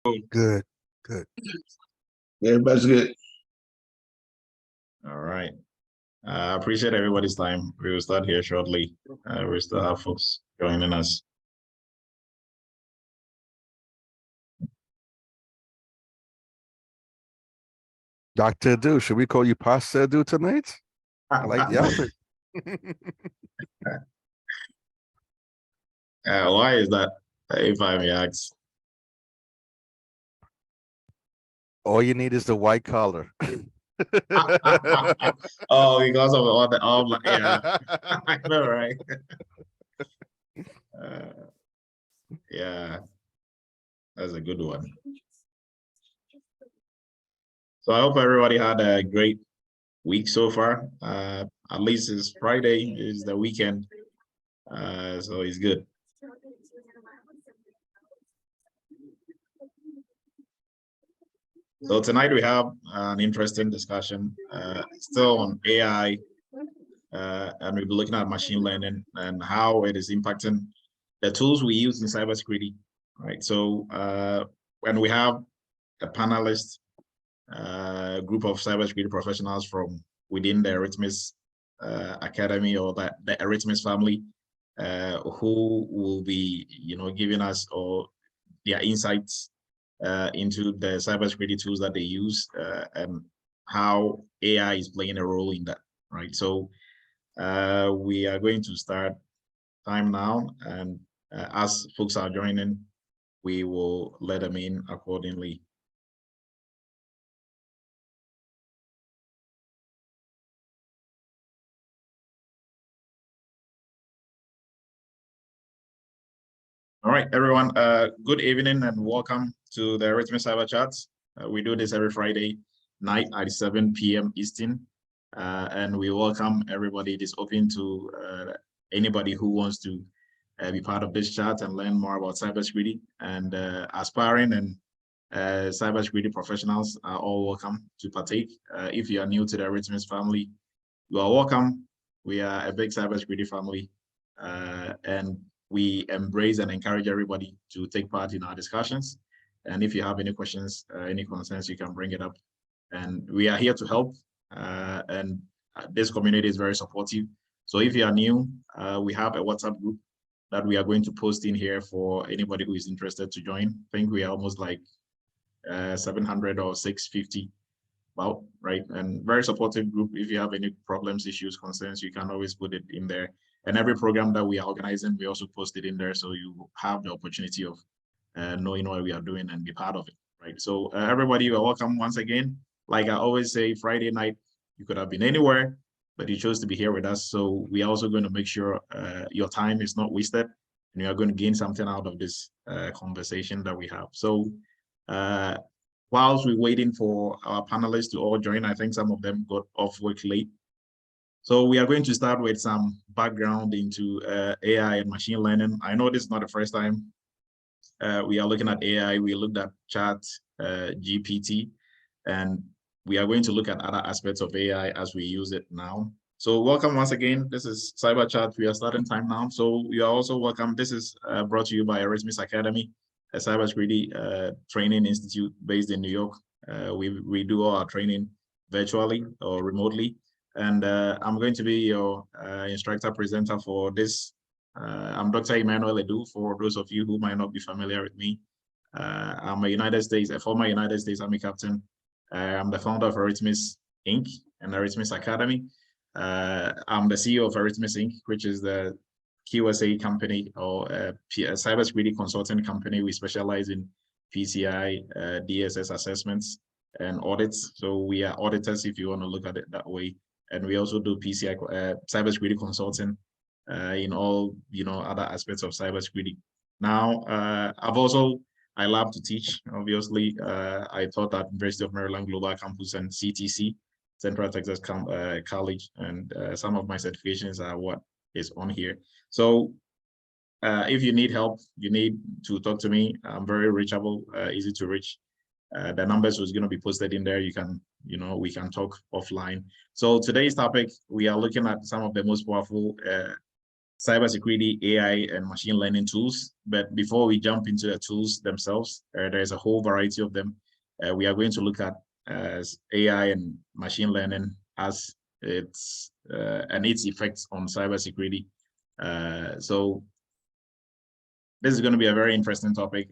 Good, good. Everybody's good. All right. I appreciate everybody's time. We will start here shortly. We still have folks joining us. Dr. Edu, should we call you Pastor Edu tonight? I like the outfit. Why is that, if I may ask? All you need is the white collar. Oh, because of all the yeah, I know, right? Yeah, that's a good one. So I hope everybody had a great week so far. At least it's Friday, is the weekend, so it's good. So tonight we have an interesting discussion, still on AI, and we'll be looking at machine learning and how it is impacting the tools we use in cybersecurity, right? So, when we have a panelist group of cybersecurity professionals from within the Eretmis Academy or the Eretmis family, who will be, giving us or their insights into the cybersecurity tools that they use and how AI is playing a role in that, right? So we are going to start time now, and as folks are joining, we will let them in accordingly. All right, everyone, good evening and welcome to the Eretmis Cyber Chat. We do this every Friday night at 7 p.m. Eastern, and we welcome everybody. It is open to anybody who wants to be part of this chat and learn more about cybersecurity, and aspiring and cybersecurity professionals are all welcome to partake. If you are new to the Eretmis family, you are welcome. We are a big cybersecurity family, and we embrace and encourage everybody to take part in our discussions. And if you have any questions, any concerns, you can bring it up. And we are here to help. And this community is very supportive. So if you are new, we have a WhatsApp group that we are going to post in here for anybody who is interested to join. I think we are almost like 700 or 650. Well, right, and very supportive group. If you have any problems, issues, concerns, you can always put it in there. And every program that we are organizing, we also post it in there, so you have the opportunity of knowing what we are doing and be part of it, right? So everybody, you are welcome once again. Like I always say, Friday night, you could have been anywhere, but you chose to be here with us. So we are also going to make sure your time is not wasted, and you are going to gain something out of this conversation that we have. So whilst we're waiting for our panelists to all join, I think some of them got off work late. So we are going to start with some background into AI and machine learning. I know this is not the first time we are looking at AI. We looked at Chat, GPT, and we are going to look at other aspects of AI as we use it now. So welcome once again. This is Cyber Chat. We are starting time now. So you are also welcome. This is brought to you by Eretmis Academy, a cybersecurity training institute based in New York. We do all our training virtually or remotely. And I'm going to be your instructor presenter for this. I'm Dr. Emmanuel Edu, for those of you who might not be familiar with me. I'm a former United States Army captain. I'm the founder of Eretmis Inc. and Eretmis Academy. I'm the CEO of Eretmis Inc., which is the QSA company or a cybersecurity consulting company. We specialize in PCI DSS assessments and audits. So we are auditors, if you want to look at it that way. And we also do PCI cybersecurity consulting in all other aspects of cybersecurity. Now, I love to teach. Obviously, I taught at University of Maryland Global Campus and CTC, Central Texas College, and some of my certifications are what is on here. So if you need help, you need to talk to me. I'm very reachable, easy to reach. The numbers was going to be posted in there. You can, we can talk offline. So today's topic, we are looking at some of the most powerful cybersecurity, AI, and machine learning tools. But before we jump into the tools themselves, there's a whole variety of them. We are going to look at AI and machine learning as its effects on cybersecurity. So this is going to be a very interesting topic.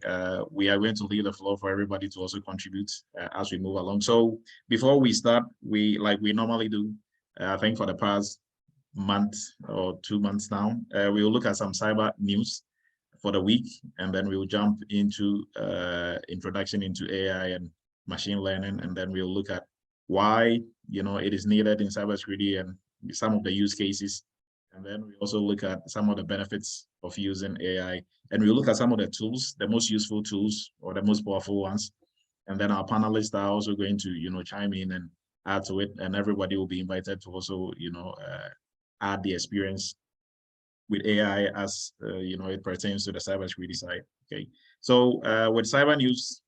We are going to leave the floor for everybody to also contribute as we move along. So before we start, like we normally do, I think for the past month or 2 months now, we will look at some cyber news for the week, and then we will jump into introduction into AI and machine learning, and then we'll look at why it is needed in cybersecurity and some of the use cases. And then we also look at some of the benefits of using AI, and we'll look at some of the tools, the most useful tools or the most powerful ones. And then our panelists are also going to chime in and add to it, and everybody will be invited to also add the experience with AI as it pertains to the cybersecurity side. Okay, so with cyber news,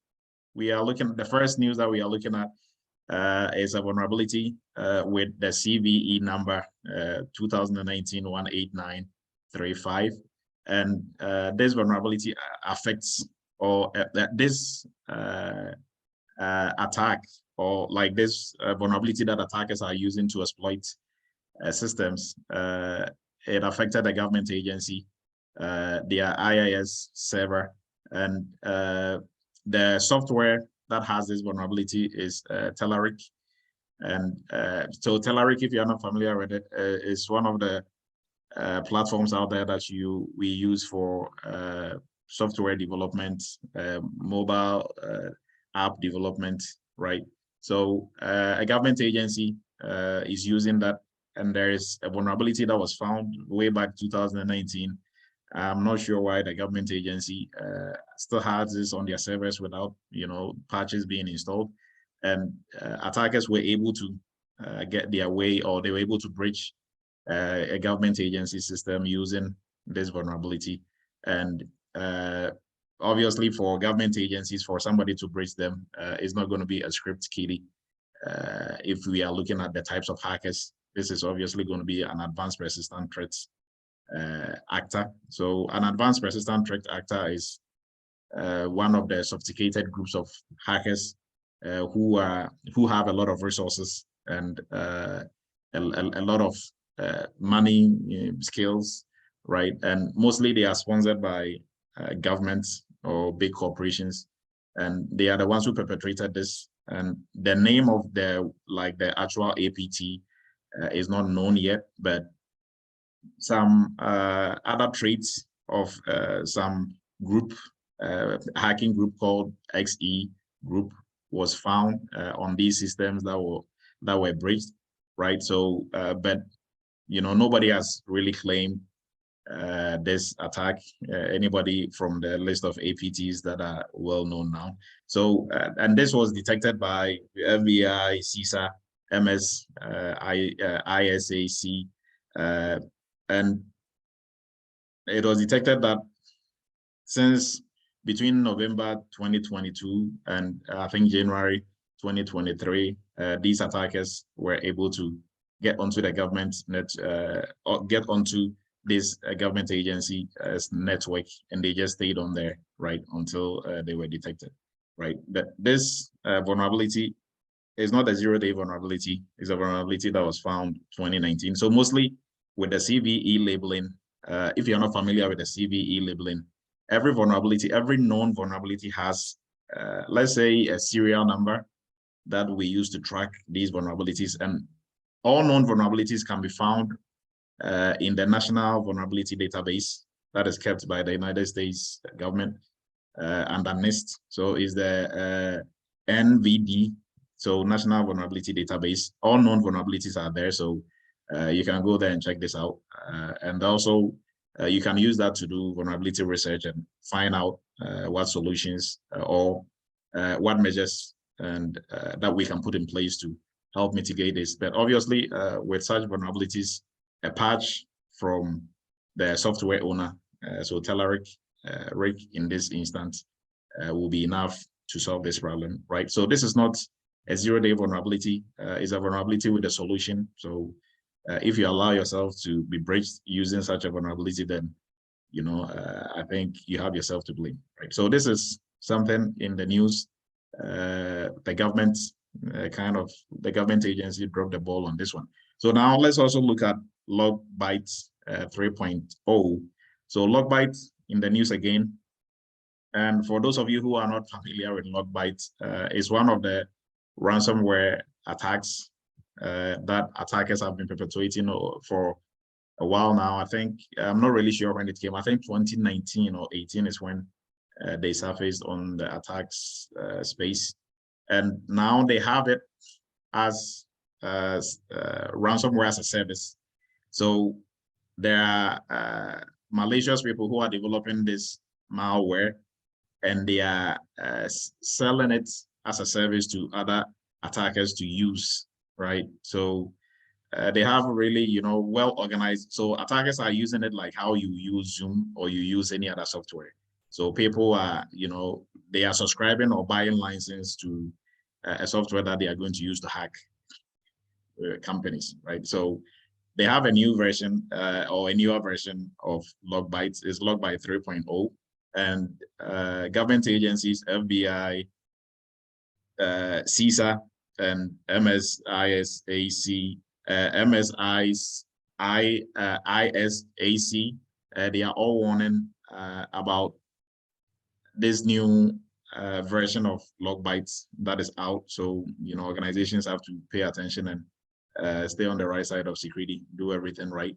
we are looking at the first news that we are looking at is a vulnerability with the CVE number 2019-18935, and this vulnerability affects, or this attack, or like this vulnerability that attackers are using to exploit systems. It affected a government agency, their IIS server, and the software that has this vulnerability is Telerik. And so Telerik, if you're not familiar with it, is one of the platforms out there that we use for software development, mobile app development, right? So a government agency is using that, and there is a vulnerability that was found way back 2019. I'm not sure why the government agency still has this on their servers without, patches being installed. And attackers were able to get their way, or they were able to breach a government agency system using this vulnerability. And obviously, for government agencies, for somebody to breach them, it's not going to be a script kiddie. If we are looking at the types of hackers, this is obviously going to be an advanced persistent threats actor. So an advanced persistent threat actor is one of the sophisticated groups of hackers who have a lot of resources and a lot of money, skills, right? And mostly they are sponsored by governments or big corporations, and they are the ones who perpetrated this. And the name of the actual APT is not known yet, but some other traits of some group, hacking group called XE group, was found on these systems that were breached, right? So, but nobody has really claimed this attack. Anybody from the list of APTs that are well known now. So, and this was detected by FBI, CISA, MS, ISAC. And it was detected that since between November 2022 and I think January 2023, these attackers were able to get onto the government net, or get onto this government agency network, and they just stayed on there, right, until they were detected, right? But this vulnerability is not a zero-day vulnerability. It's a vulnerability that was found 2019. So mostly with the CVE labeling, if you're not familiar with the CVE labeling, every vulnerability, every known vulnerability has, let's say, a serial number that we use to track these vulnerabilities. And all known vulnerabilities can be found in the National Vulnerability Database that is kept by the United States government under NIST. So is the NVD, so National Vulnerability Database. All known vulnerabilities are there, so you can go there and check this out. And also, you can use that to do vulnerability research and find out what solutions or what measures and that we can put in place to help mitigate this. But obviously, with such vulnerabilities, a patch from the software owner, so Telerik, Rick in this instance, will be enough to solve this problem, right? So this is not a zero-day vulnerability. It's a vulnerability with a solution. So if you allow yourself to be breached using such a vulnerability, then I think you have yourself to blame, right? So this is something in the news. The government the government agency dropped the ball on this one. So now let's also look at Bytes 3.0. So Bytes in the news again. And for those of you who are not familiar with Bytes, is one of the ransomware attacks that attackers have been perpetuating for a while now. I think, I'm not really sure when it came. I think 2019 or 18 is when they surfaced on the attacks space. And now they have it as ransomware as a service. So there are malicious people who are developing this malware, and they are selling it as a service to other attackers to use, right? So they have really, well organized. So attackers are using it like how you use Zoom or you use any other software. So people are, they are subscribing or buying license to a software that they are going to use to hack companies, right? So they have a new version or a newer version of Bytes. Is Bytes 3.0, and government agencies, FBI, CISA, and ISAC, they are all warning about this new version of Bytes that is out. So, organizations have to pay attention and stay on the right side of security, do everything right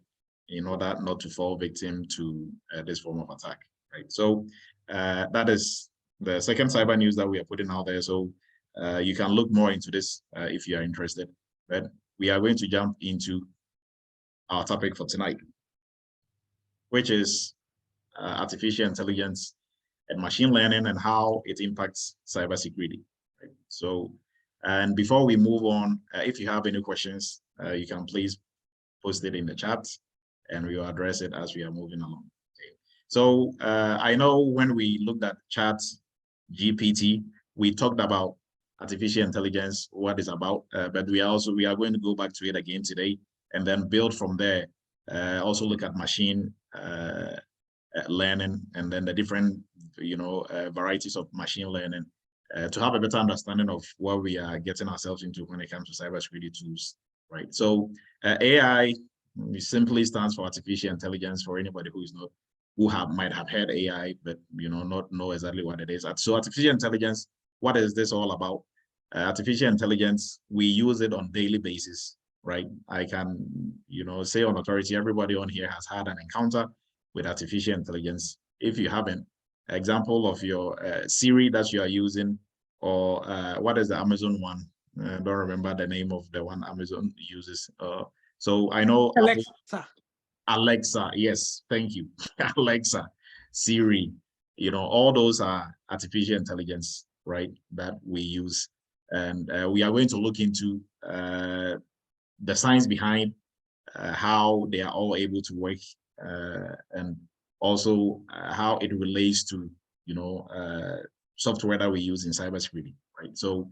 in order not to fall victim to this form of attack, right? So that is the second cyber news that we are putting out there. So you can look more into this if you are interested. But we are going to jump into our topic for tonight, which is artificial intelligence and machine learning and how it impacts cybersecurity. Right? So, and before we move on, if you have any questions, you can please post it in the chat and we will address it as we are moving along. Okay. So I know when we looked at chat GPT, we talked about artificial intelligence, what it's about, but we are going to go back to it again today and then build from there. Also look at machine learning and then the different varieties of machine learning to have a better understanding of what we are getting ourselves into when it comes to cybersecurity tools, right? So AI simply stands for artificial intelligence for anybody who is not, might have heard AI, but not know exactly what it is. So artificial intelligence, what is this all about? Artificial intelligence, we use it on a daily basis, right? I can, say on authority, everybody on here has had an encounter with artificial intelligence. If you haven't, example of your Siri that you are using, or what is the Amazon one? I don't remember the name of the one Amazon uses. So I know Alexa, yes, thank you. Alexa, Siri, all those are artificial intelligence, right, that we use. And we are going to look into the science behind how they are all able to work and also how it relates to, software that we use in cybersecurity, right? So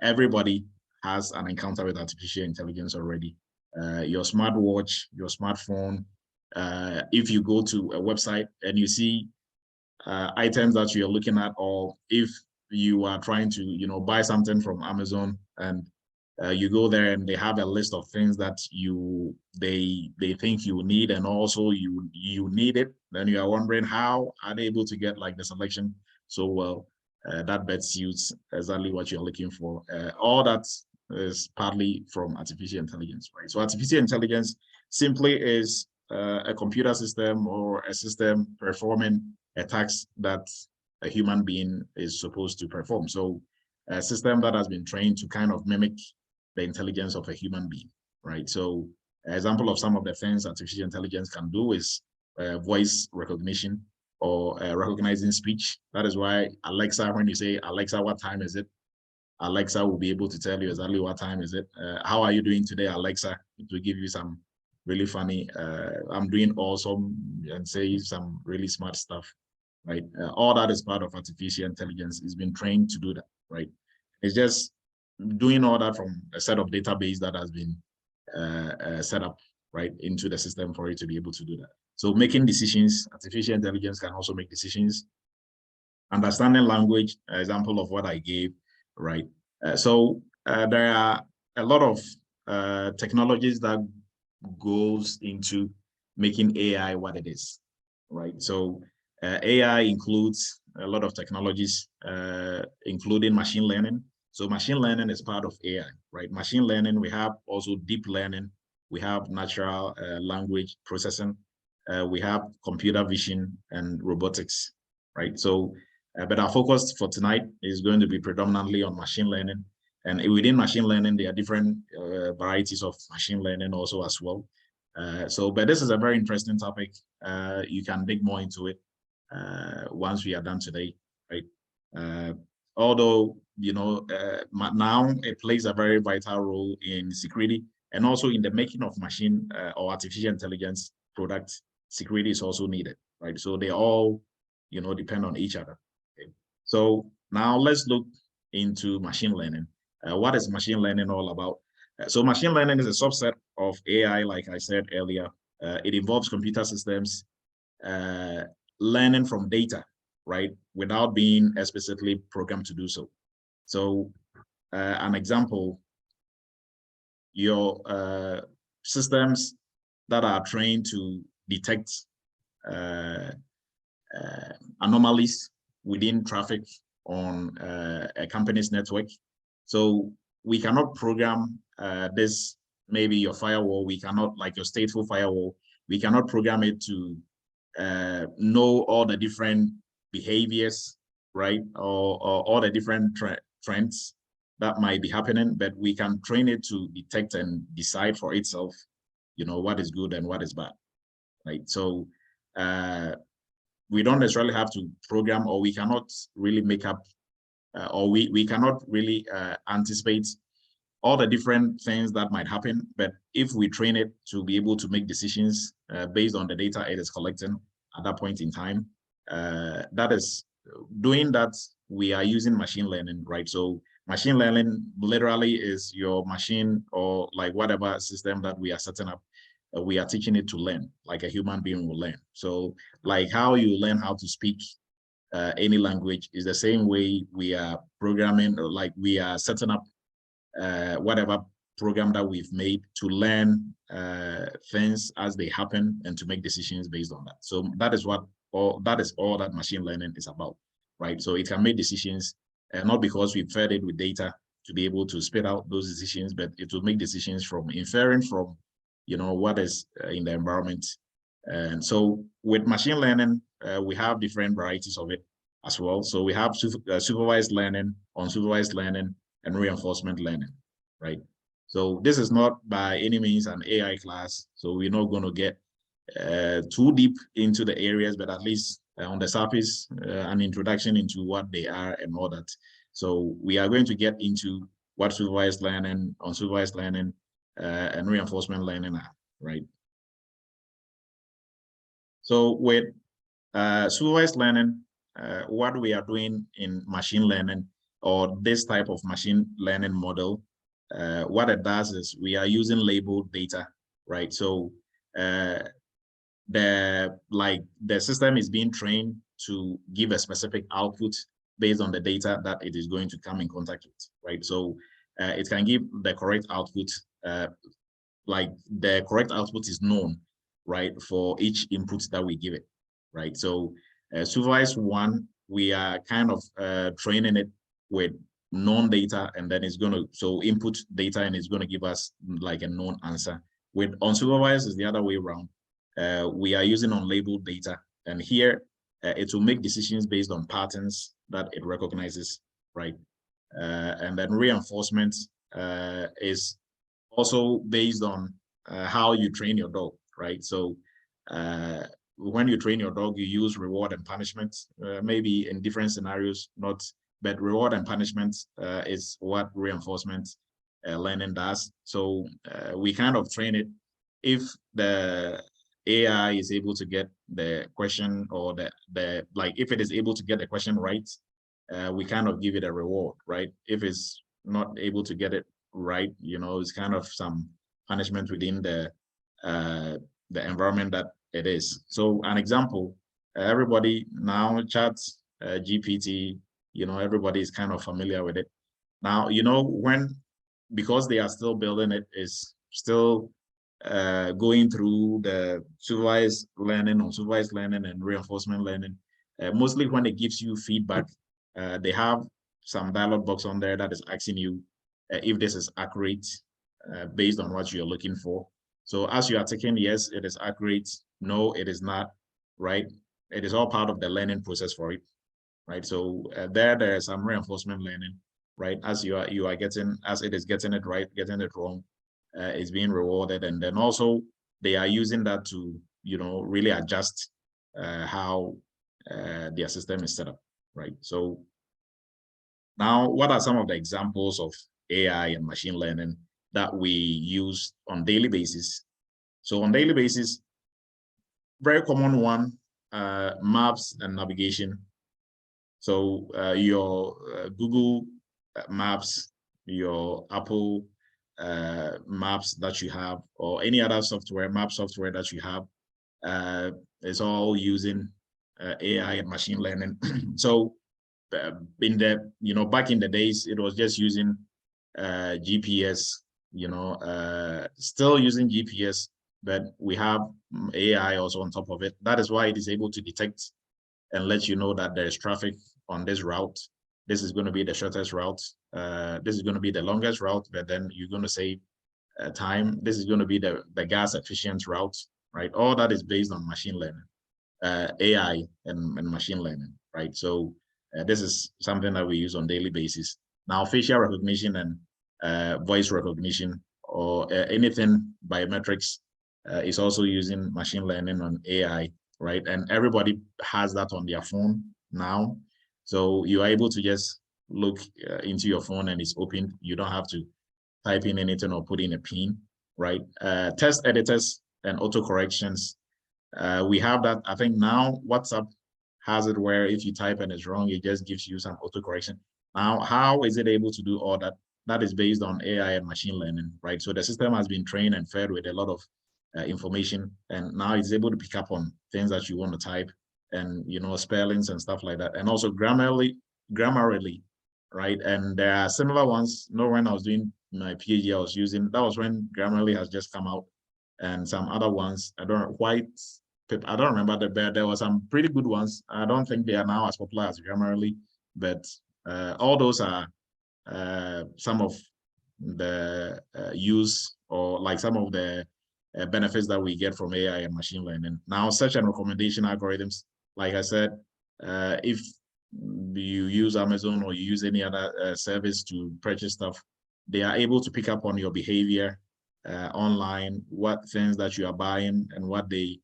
everybody has an encounter with artificial intelligence already. Your smartwatch, your smartphone, if you go to a website and you see items that you're looking at, or if you are trying to, buy something from Amazon and you go there and they have a list of things that they think you need, and also you need it, then you are wondering how are they able to get like the selection so well. That best suits exactly what you're looking for. All that is partly from artificial intelligence, right? So artificial intelligence simply is a computer system or a system performing a task that a human being is supposed to perform. So a system that has been trained to kind of mimic the intelligence of a human being, right? So an example of some of the things artificial intelligence can do is voice recognition or recognizing speech. That is why Alexa, when you say, Alexa, what time is it? Alexa will be able to tell you exactly what time is it. How are you doing today, Alexa? It will give you some really funny, I'm doing awesome, and say some really smart stuff, right? All that is part of artificial intelligence. It's been trained to do that, right? It's just doing all that from a set of database that has been setup right into the system for it to be able to do that. So making decisions, artificial intelligence can also make decisions. Understanding language, example of what I gave, right? There are a lot of technologies that goes into making AI what it is, right? So AI includes a lot of technologies, including machine learning. So machine learning is part of AI, right? Machine learning, we have also deep learning, we have natural language processing, we have computer vision and robotics, right? So, but our focus for tonight is going to be predominantly on machine learning. And within machine learning, there are different varieties of machine learning also as well. But this is a very interesting topic. You can dig more into it once we are done today, right? Although, you know, now it plays a very vital role in security and also in the making of machine or artificial intelligence products. Security is also needed, right? So they all, you know, depend on each other. Okay? So now let's look into machine learning. What is machine learning all about? So machine learning is a subset of AI, like I said earlier. It involves computer systems learning from data, right, without being explicitly programmed to do so. So an example, your systems that are trained to detect anomalies within traffic on a company's network. So we cannot program this, maybe your firewall, we cannot, like your stateful firewall, we cannot program it to know all the different behaviors, right? Or all the different trends that might be happening, but we can train it to detect and decide for itself, you know, what is good and what is bad, right? So we don't necessarily have to program, or we cannot really make up, or we cannot really anticipate all the different things that might happen. But if we train it to be able to make decisions based on the data it is collecting at that point in time, that is doing that, we are using machine learning, right? So machine learning literally is your machine, or like whatever system that we are setting up, we are teaching it to learn like a human being will learn. So like how you learn how to speak any language is the same way we are programming, or like we are setting up whatever program that we've made to learn things as they happen and to make decisions based on that. So that is what all that machine learning is about, right? So it can make decisions, not because we fed it with data to be able to spit out those decisions, but it will make decisions from inferring from, you know, what is in the environment. And so with machine learning, we have different varieties of it as well. So we have supervised learning, unsupervised learning, and reinforcement learning, right? So this is not by any means an AI class, so we're not going to get too deep into the areas, but at least on the surface, an introduction into what they are and all that. So we are going to get into what supervised learning, unsupervised learning, and reinforcement learning are, right? So with supervised learning, what we are doing in machine learning, or this type of machine learning model, what it does is we are using labeled data, right? So the system is being trained to give a specific output based on the data that it is going to come in contact with, right? So it can give the correct output, like the correct output is known, right, for each input that we give it, right? So supervised one, we are kind of training it with known data, and then it's going to, so input data, and it's going to give us like a known answer. With unsupervised is the other way around. We are using unlabeled data, and here it will make decisions based on patterns that it recognizes, right? And then reinforcement is also based on how you train your dog, right? So when you train your dog, you use reward and punishment, maybe in different scenarios, but reward and punishment is what reinforcement learning does. So we kind of train it. If the AI is able to get the question, or if it is able to get the question right, we kind of give it a reward, right? If it's not able to get it right, you know, it's kind of some punishment within the environment that it is. So an example, everybody now chats GPT, everybody is kind of familiar with it. Now, because they are still building it, is still going through the supervised learning, unsupervised learning, and reinforcement learning. Mostly when it gives you feedback, they have some dialog box on there that is asking you if this is accurate based on what you're looking for. So as you are taking, yes, it is accurate. No, it is not, right? It is all part of the learning process for it, right? So there is some reinforcement learning, right? As you are getting, as it is getting it right, getting it wrong, is being rewarded. And then also they are using that to, really adjust how their system is set up, right? So now, what are some of the examples of AI and machine learning that we use on daily basis? So on daily basis, very common one, maps and navigation. So your Google Maps, your Apple maps that you have, or any other software, map software that you have, is all using AI and machine learning. So in the, back in the days, it was just using GPS, still using GPS, but we have AI also on top of it. That is why it is able to detect and let you know that there's traffic on this route. This is going to be the shortest route. This is going to be the longest route, but then you're going to save time. This is going to be the gas efficient route, right? All that is based on machine learning, AI and machine learning, right? So this is something that we use on daily basis. Now, facial recognition and voice recognition, or anything biometrics, is also using machine learning on AI, right? And everybody has that on their phone now. So you are able to just look into your phone and it's open. You don't have to type in anything or put in a pin, right? Text editors and auto corrections. We have that. I think now WhatsApp has it where if you type and it's wrong, it just gives you some auto correction. Now, how is it able to do all that? That is based on AI and machine learning, right? So the system has been trained and fed with a lot of information, and now it's able to pick up on things that you want to type, and spellings and stuff like that, and also grammarly, right? And there are similar ones. When I was doing my PhD, I was using, that was when Grammarly has just come out, and some other ones. I don't remember but there were some pretty good ones. I don't think they are now as popular as Grammarly, but all those are some of the use, or like some of the benefits that we get from AI and machine learning. Now, search and recommendation algorithms, like I said, if you use Amazon or you use any other service to purchase stuff, they are able to pick up on your behavior online, what things that you are buying and what they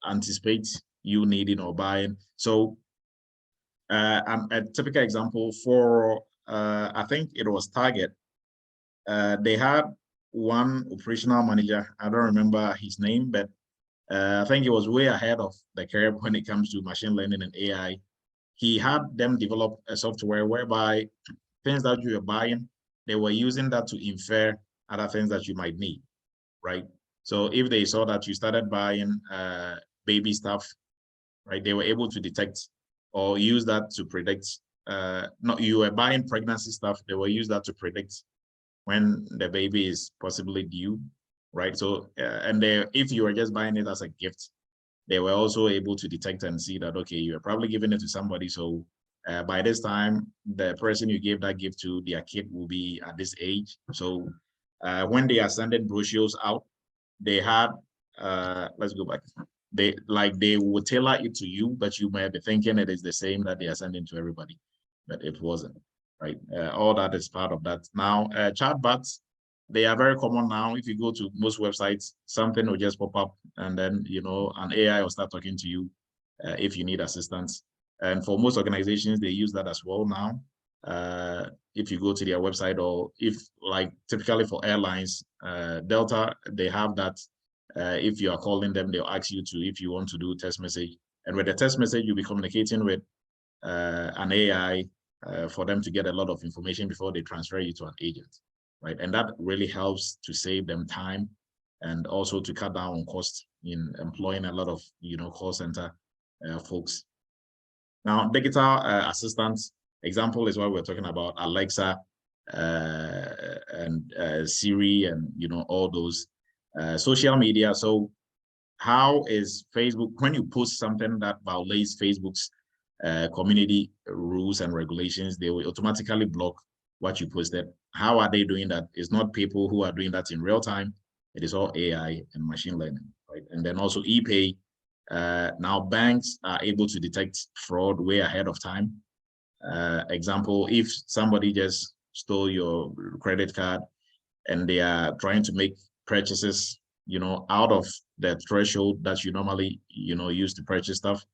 anticipate you needing or buying. So a typical example for, I think it was Target, they had one operational manager, I don't remember his name, but I think he was way ahead of the curve when it comes to machine learning and AI. He had them develop a software whereby things that you were buying, they were using that to infer other things that you might need, right? So if they saw that you started buying baby stuff, right, they were able to detect or use that to predict, you were buying pregnancy stuff, they will use that to predict when the baby is possibly due, right? So, and if you were just buying it as a gift, they were also able to detect and see that, okay, you're probably giving it to somebody. So by this time, the person you gave that gift to, their kid will be at this age. So when they are sending brochures out, they had, let's go back. They would tailor it to you, but you might be thinking it is the same that they are sending to everybody, but it wasn't, right? All that is part of that. Now, chatbots, they are very common now. If you go to most websites, something will just pop up, and then an AI will start talking to you if you need assistance. And for most organizations, they use that as well now. If you go to their website, or if, like, typically for airlines, Delta, they have that. If you are calling them, they'll ask you if you want to do text message. And with the text message, you'll be communicating with an AI for them to get a lot of information before they transfer you to an agent. right? And that really helps to save them time and also to cut down on costs in employing a lot of, call center folks. Now, digital assistants, example is what we're talking about, Alexa and Siri and, all those social media. So how is Facebook, when you post something that violates Facebook's community rules and regulations, they will automatically block what you posted. How are they doing that? It's not people who are doing that in real time. It is all AI and machine learning, right? And then also ePay. Now banks are able to detect fraud way ahead of time. Example, if somebody just stole your credit card and they are trying to make purchases, out of the threshold that you normally, use to purchase stuff,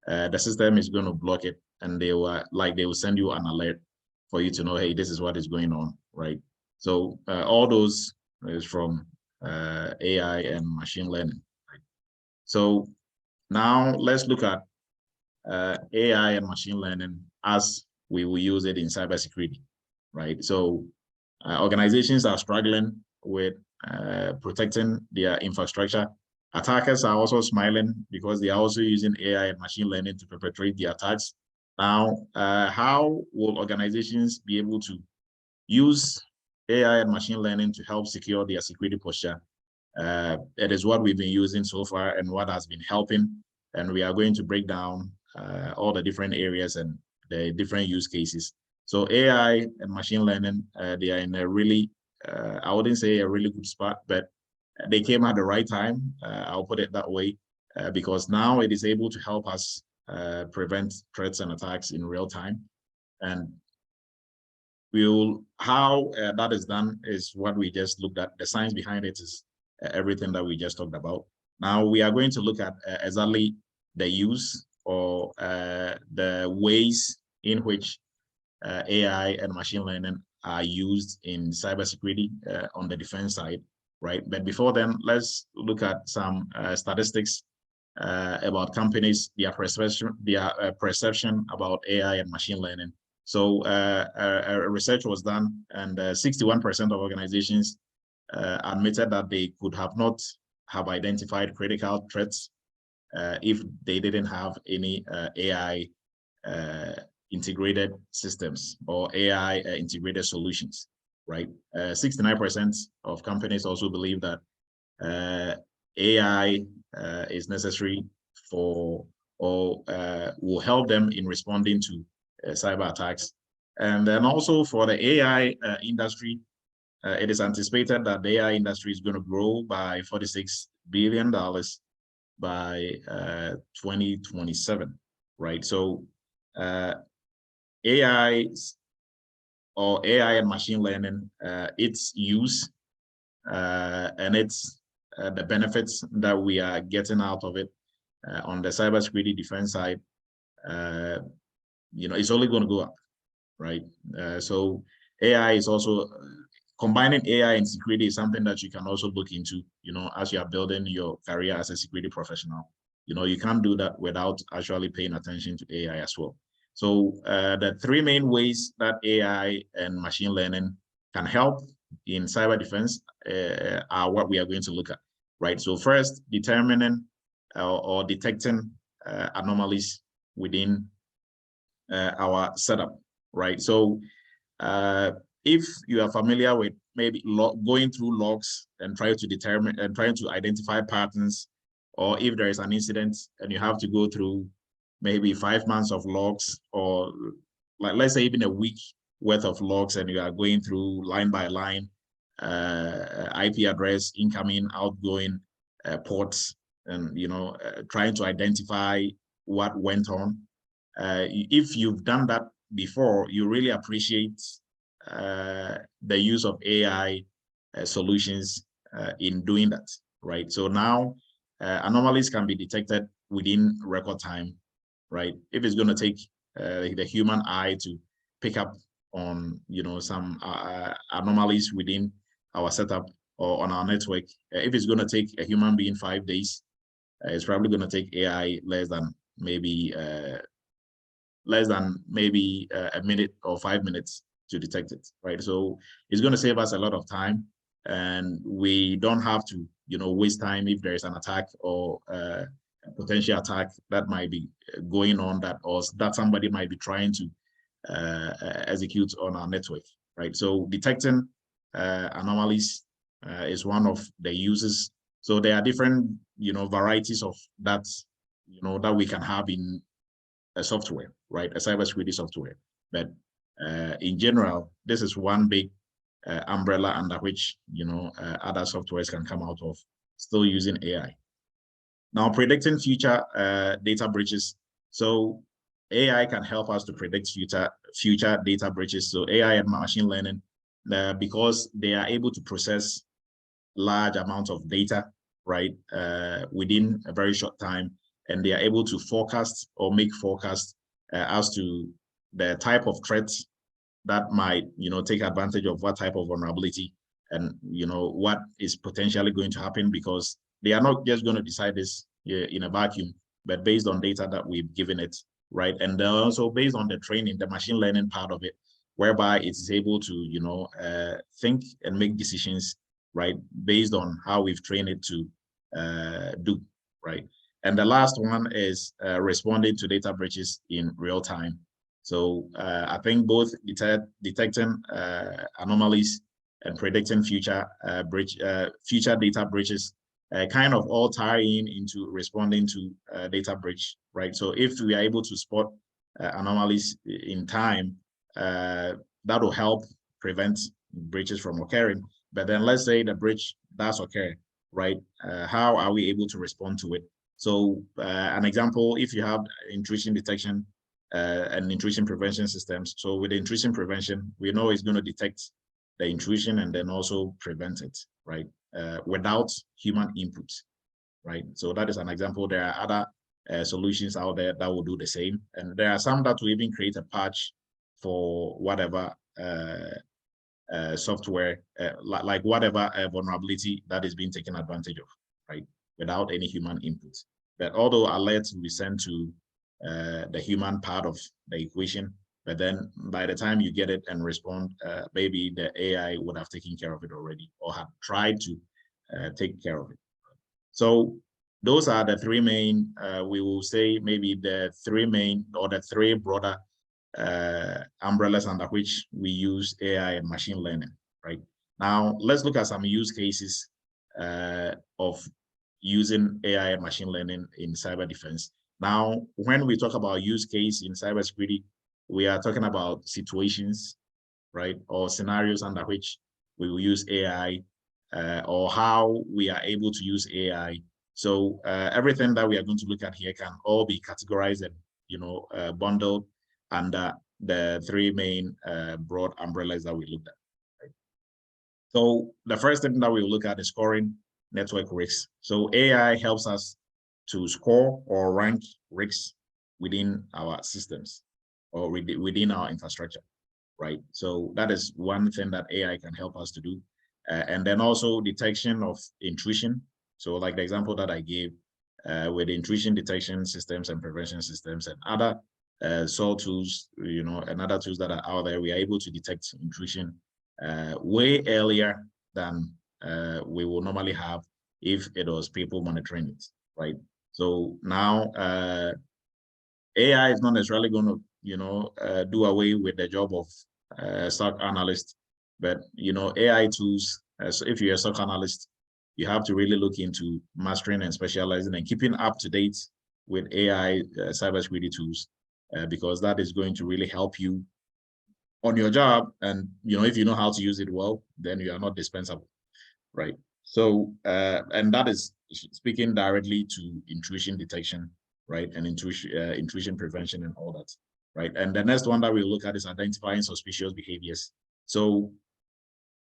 the system is going to block it, and they will send you an alert for you to know, hey, this is what is going on, right? So all those is from AI and machine learning. Right? So now let's look at AI and machine learning as we will use it in cybersecurity, right? So organizations are struggling with protecting their infrastructure. Attackers are also smiling because they are also using AI and machine learning to perpetrate the attacks. Now, how will organizations be able to use AI and machine learning to help secure their security posture? It is what we've been using so far and what has been helping. And we are going to break down all the different areas and the different use cases. So AI and machine learning, they are in a really, I wouldn't say a really good spot, but they came at the right time. I'll put it that way, because now it is able to help us prevent threats and attacks in real time. And how that is done is what we just looked at. The science behind it is everything that we just talked about. Now we are going to look at exactly the use or the ways in which AI and machine learning are used in cybersecurity on the defense side, right? But before then, let's look at some statistics about companies, their perception about AI and machine learning. So research was done, and 61% of organizations admitted that they could not have identified critical threats if they didn't have any AI integrated systems or AI integrated solutions, right? 69% of companies also believe that AI is necessary for or will help them in responding to cyber attacks. And then also for the AI industry, it is anticipated that the AI industry is going to grow by $46 billion by 2027, right? So AI or AI and machine learning, its use and its the benefits that we are getting out of it on the cybersecurity defense side, it's only going to go up, right? So AI is also combining AI and security is something that you can also look into, as you are building your career as a security professional. You can't do that without actually paying attention to AI as well. So the three main ways that AI and machine learning can help in cyber defense are what we are going to look at, right? So first, determining or detecting anomalies within our setup, right? So if you are familiar with maybe going through logs and trying to identify patterns, or if there is an incident and you have to go through maybe 5 months of logs, or let's say even a week worth of logs, and you are going through line by line, IP address, incoming, outgoing ports, and trying to identify what went on. If you've done that before, you really appreciate the use of AI solutions in doing that, right? So now anomalies can be detected within record time, right? If it's going to take the human eye to pick up on some anomalies within our setup or on our network, if it's going to take a human being 5 days, it's probably going to take AI less than maybe a minute or 5 minutes to detect it, right? So it's going to save us a lot of time, and we don't have to, waste time if there is an attack or a potential attack that might be going on that somebody might be trying to execute on our network, right? So detecting anomalies is one of the uses. So there are different, varieties of that, that we can have in a software, right? A cybersecurity software. But in general, this is one big umbrella under which, other softwares can come out of, still using AI. Now, predicting future data breaches. So AI can help us to predict future data breaches. So AI and machine learning, because they are able to process large amounts of data, right, within a very short time, and they are able to forecast or make forecasts as to the type of threats that might, take advantage of what type of vulnerability and, what is potentially going to happen, because they are not just going to decide this in a vacuum, but based on data that we've given it, right? And also based on the training, the machine learning part of it, whereby it is able to, think and make decisions, right, based on how we've trained it to do, right? And the last one is responding to data breaches in real time. So I think both detecting anomalies and predicting future data breaches kind of all tie into responding to data breach, right? So if we are able to spot anomalies in time, that will help prevent breaches from occurring. But then let's say the breach does occur, right? How are we able to respond to it? So an example, if you have intrusion detection and intrusion prevention systems. So with intrusion prevention, we know it's going to detect the intrusion and then also prevent it, right? Without human input, right? So that is an example. There are other solutions out there that will do the same. And there are some that will even create a patch for whatever software, like whatever vulnerability that is being taken advantage of, right? Without any human input. But although alerts will be sent to the human part of the equation, but then by the time you get it and respond, maybe the AI would have taken care of it already or have tried to take care of it. So those are the three main, we will say maybe the three main or the three broader umbrellas under which we use AI and machine learning, right? Now, let's look at some use cases of using AI and machine learning in cyber defense. Now, when we talk about use case in cybersecurity, we are talking about situations, right? Or scenarios under which we will use AI or how we are able to use AI. So everything that we are going to look at here can all be categorized and, bundled under the three main broad umbrellas that we looked at. Right? So the first thing that we will look at is scoring network risks. So AI helps us to score or rank risks within our systems or within our infrastructure, right? So that is one thing that AI can help us to do. And then also detection of intrusion. So like the example that I gave with intrusion detection systems and prevention systems and other SOAR tools, and other tools that are out there, we are able to detect intrusion way earlier than we will normally have if it was people monitoring it, right? So now AI is not necessarily going to, do away with the job of SOC analyst, but AI tools. So if you're a SOC analyst, you have to really look into mastering and specializing and keeping up to date with AI cybersecurity tools, because that is going to really help you on your job. And if you know how to use it well, then you are not dispensable, right? So and that is speaking directly to intrusion detection, right? And intrusion prevention and all that, right? And the next one that we'll look at is identifying suspicious behaviors. So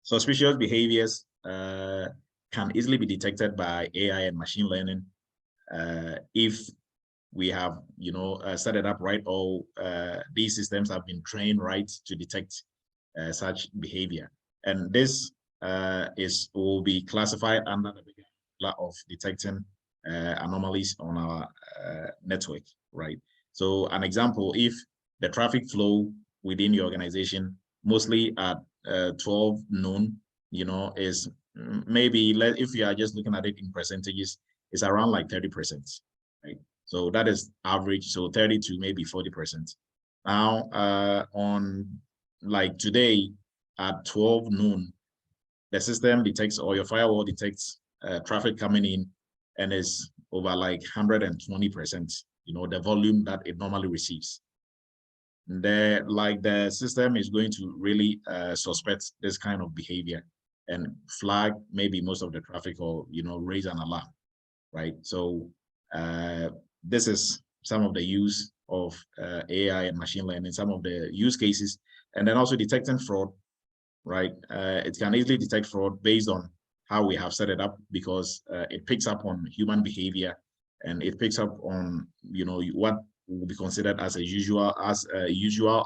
suspicious behaviors can easily be detected by AI and machine learning if we have set it up right, or these systems have been trained right to detect such behavior. And this will be classified under the bigger of detecting anomalies on our network, right? So an example, if the traffic flow within your organization mostly at 12 noon, you know, is maybe, if you are just looking at it in percentages, it's around like 30%, right? So that is average, so 30 to maybe 40%. Now, on like today at 12 noon, the system detects, or your firewall detects traffic coming in, and is over like 120%, you know, the volume that it normally receives. The system is going to really suspect this kind of behavior and flag maybe most of the traffic, or, you know, raise an alarm, right? So this is some of the use of AI and machine learning, some of the use cases, and then also detecting fraud, right? It can easily detect fraud based on how we have set it up, because it picks up on human behavior, and it picks up on, you know, what will be considered as a usual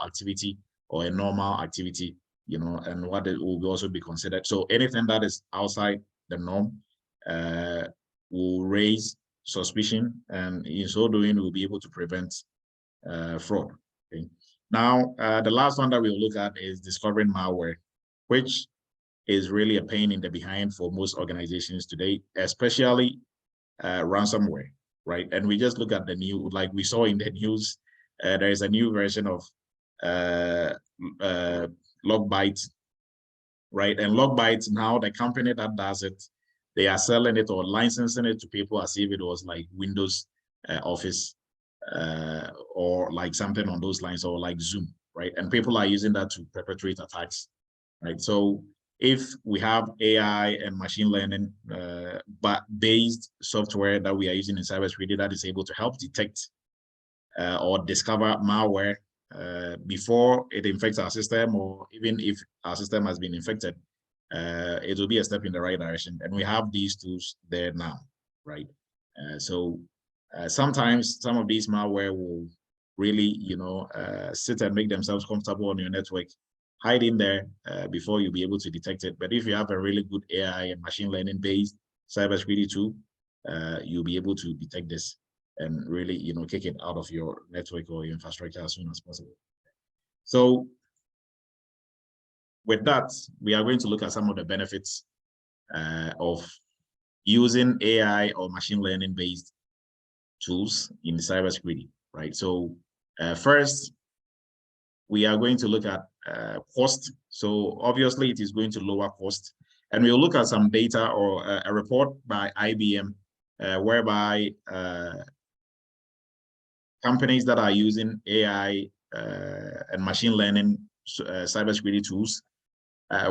activity or a normal activity, you know, and what it will also be considered. So anything that is outside the norm will raise suspicion, and in so doing, we'll be able to prevent fraud. Okay. Now, the last one that we'll look at is discovering malware, which is really a pain in the behind for most organizations today, especially ransomware, right? And we just look at the new, like we saw in the news, there is a new version of Bytes, right? And Bytes, now the company that does it, they are selling it or licensing it to people as if it was like Windows Office or like something on those lines, or like Zoom, right? And people are using that to perpetrate attacks, right? So if we have AI and machine learning but based software that we are using in cybersecurity that is able to help detect or discover malware before it infects our system, or even if our system has been infected, it will be a step in the right direction. And we have these tools there now, right? So sometimes some of these malware will really, you know, sit and make themselves comfortable on your network, hide in there before you'll be able to detect it. But if you have a really good AI and machine learning based cybersecurity tool, you'll be able to detect this and really, you know, kick it out of your network or your infrastructure as soon as possible. So with that, we are going to look at some of the benefits of using AI or machine learning based tools in cybersecurity, right? So first, we are going to look at cost. So obviously it is going to lower cost, and we'll look at some data or a report by IBM whereby companies that are using AI and machine learning cybersecurity tools,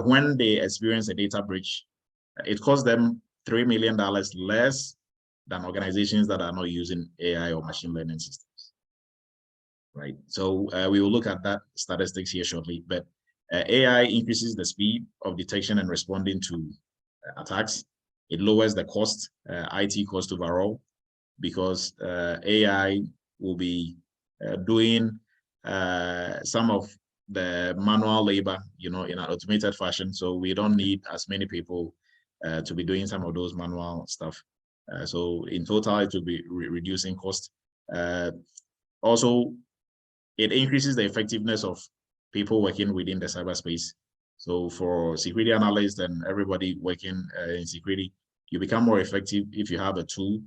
when they experience a data breach, it costs them $3 million less than organizations that are not using AI or machine learning systems, right? So we will look at that statistics here shortly, but AI increases the speed of detection and responding to attacks. It lowers the cost, IT cost overall, because AI will be doing some of the manual labor, you know, in an automated fashion. So we don't need as many people to be doing some of those manual stuff. So in total, it will be reducing cost. Also, it increases the effectiveness of people working within the cyberspace. So for security analysts and everybody working in security, you become more effective if you have a tool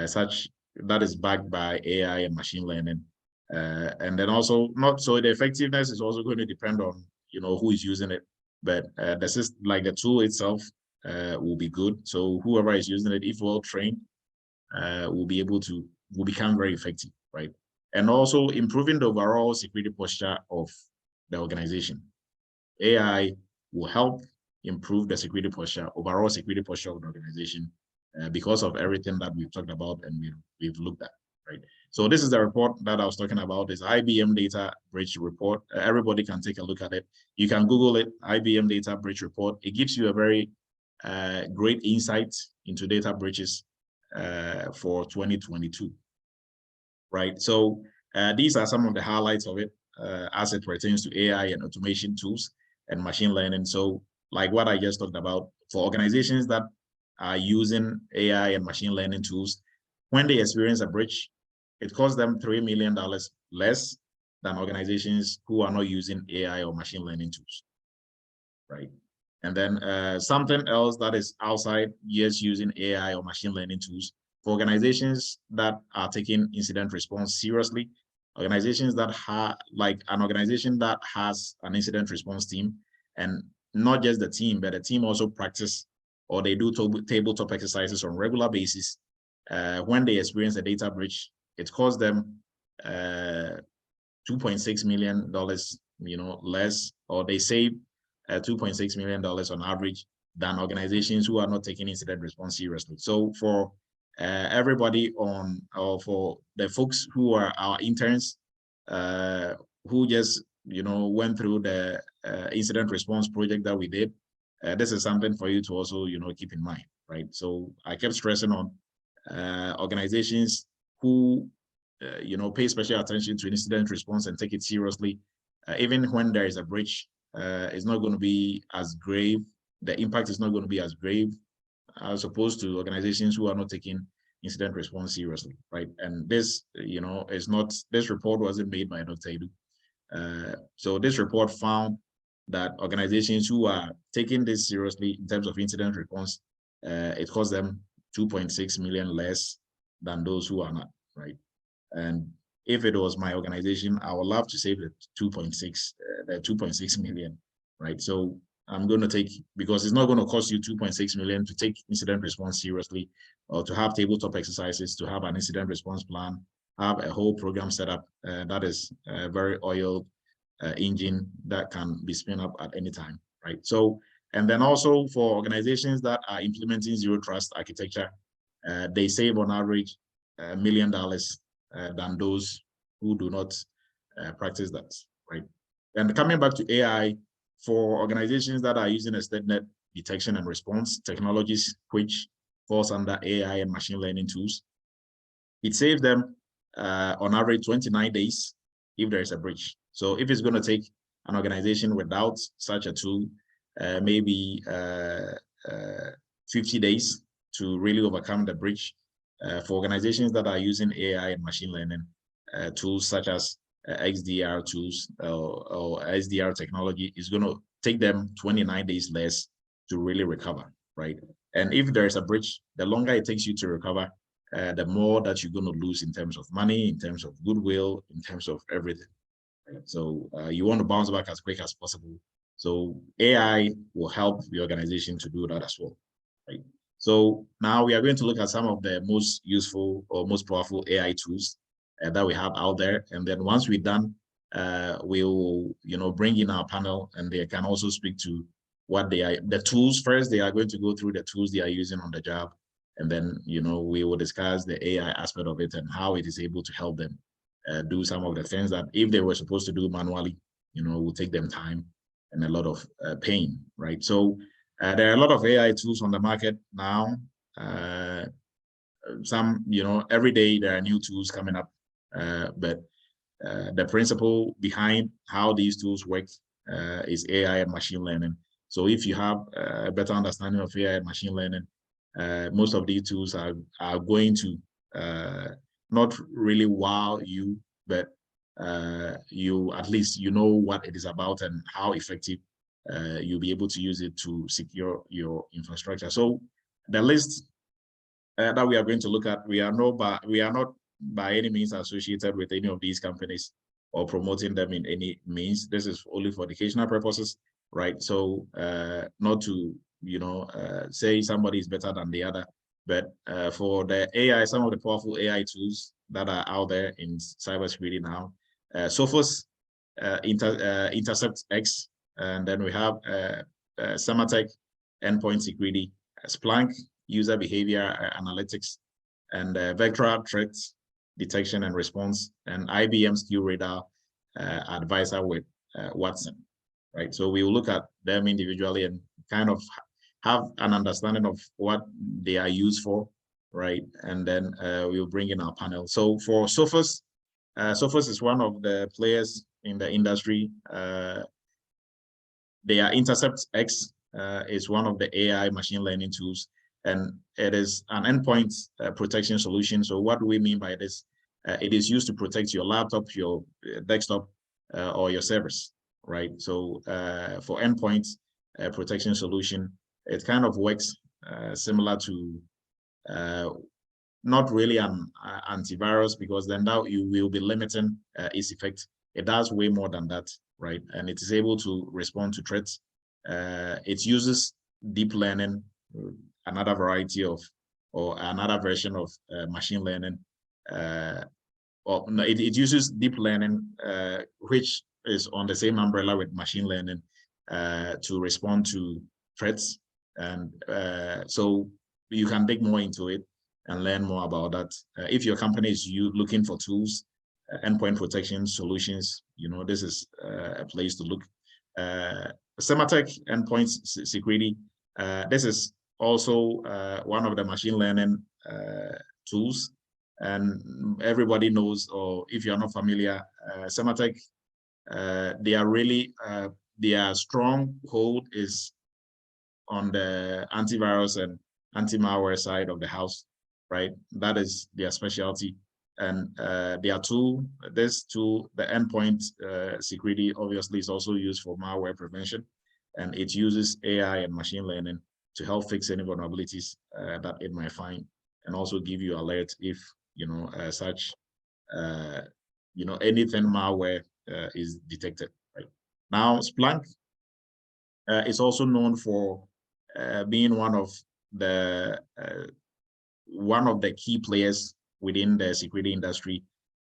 such that is backed by AI and machine learning. And then also, not so the effectiveness is also going to depend on, you know, who is using it, but this is like the tool itself will be good. So whoever is using it, if well trained, will become very effective, right? And also improving the overall security posture of the organization. AI will help improve the security posture, overall security posture of the organization, because of everything that we've talked about and we've looked at, right? So this is the report that I was talking about, this IBM Data Breach Report. Everybody can take a look at it. You can Google it, IBM Data Breach Report. It gives you a very great insight into data breaches for 2022, right? So these are some of the highlights of it as it pertains to AI and automation tools and machine learning. So like what I just talked about, for organizations that are using AI and machine learning tools, when they experience a breach, it costs them $3 million less than organizations who are not using AI or machine learning tools, right? And then something else that is outside just using AI or machine learning tools, for organizations that are taking incident response seriously, organizations that have, like an organization that has an incident response team, and not just the team, but the team also practice, or they do tabletop exercises on a regular basis. When they experience a data breach, it costs them $2.6 million, less, or they save $2.6 million on average than organizations who are not taking incident response seriously. So for everybody on, or for the folks who are our interns, who just went through the incident response project that we did, this is something for you to also keep in mind, right? So I kept stressing on organizations who pay special attention to incident response and take it seriously. Even when there is a breach, it's not going to be as grave. The impact is not going to be as grave as opposed to organizations who are not taking incident response seriously, right? And this, is not, this report wasn't made by Dr. Edu. So this report found that organizations who are taking this seriously in terms of incident response, it costs them 2.6 million less than those who are not, right? And if it was my organization, I would love to save the 2.6 million, right? So I'm going to take, because it's not going to cost you 2.6 million to take incident response seriously, or to have tabletop exercises, to have an incident response plan, have a whole program set up that is a very oiled engine that can be spun up at any time, right? So, and then also for organizations that are implementing zero trust architecture, they save on average $1 million than those who do not practice that, right? And coming back to AI, for organizations that are using extended detection and response technologies, which falls under AI and machine learning tools, it saves them on average 29 days if there is a breach. So if it's going to take an organization without such a tool, maybe 50 days to really overcome the breach. For organizations that are using AI and machine learning tools such as XDR tools or SDR technology, is going to take them 29 days less to really recover, right? And if there's a breach, the longer it takes you to recover, the more that you're going to lose in terms of money, in terms of goodwill, in terms of everything. Right? So you want to bounce back as quick as possible. So AI will help the organization to do that as well, right? So now we are going to look at some of the most useful or most powerful AI tools that we have out there. And then once we're done, we'll bring in our panel, and they can also speak to what they are, the tools first. They are going to go through the tools they are using on the job. And then, we will discuss the AI aspect of it and how it is able to help them do some of the things that if they were supposed to do manually, will take them time and a lot of pain, right? So there are a lot of AI tools on the market now. Some, every day there are new tools coming up, but the principle behind how these tools work is AI and machine learning. So if you have a better understanding of AI and machine learning, most of these tools are going to not really wow you, but you at least know what it is about and how effective you'll be able to use it to secure your infrastructure. So the list that we are going to look at, we are not by any means associated with any of these companies or promoting them in any means. This is only for educational purposes, right? So not to say somebody is better than the other, but for the AI, some of the powerful AI tools that are out there in cybersecurity now, Sophos Intercept X, and then we have Symantec Endpoint Security, Splunk User Behavior Analytics, and Vectra Threat Detection and Response, and IBM's QRadar Advisor with Watson, right? So we will look at them individually and kind of have an understanding of what they are used for, right? And then we'll bring in our panel. So for Sophos, Sophos is one of the players in the industry. Their Intercept X is one of the AI machine learning tools, and it is an endpoint protection solution. So what do we mean by this? It is used to protect your laptop, your desktop or your servers, right? So for endpoint protection solution, it kind of works similar to not really an antivirus, because then now you will be limiting its effect. It does way more than that, right? And it is able to respond to threats. It uses deep learning, another variety of, or another version of machine learning. Or no, it uses deep learning, which is on the same umbrella with machine learning to respond to threats. And so you can dig more into it and learn more about that. If your company is looking for tools, endpoint protection solutions, this is a place to look. Sematech endpoint security, this is also one of the machine learning tools, and everybody knows, or if you're not familiar, Sematech, they are really, their stronghold is on the antivirus and anti-malware side of the house, right? That is their specialty. And their tool, this tool, the endpoint security, obviously is also used for malware prevention, and it uses AI and machine learning to help fix any vulnerabilities that it might find, and also give you alert if such anything malware is detected. Right now, Splunk is also known for being one of the key players within the security industry,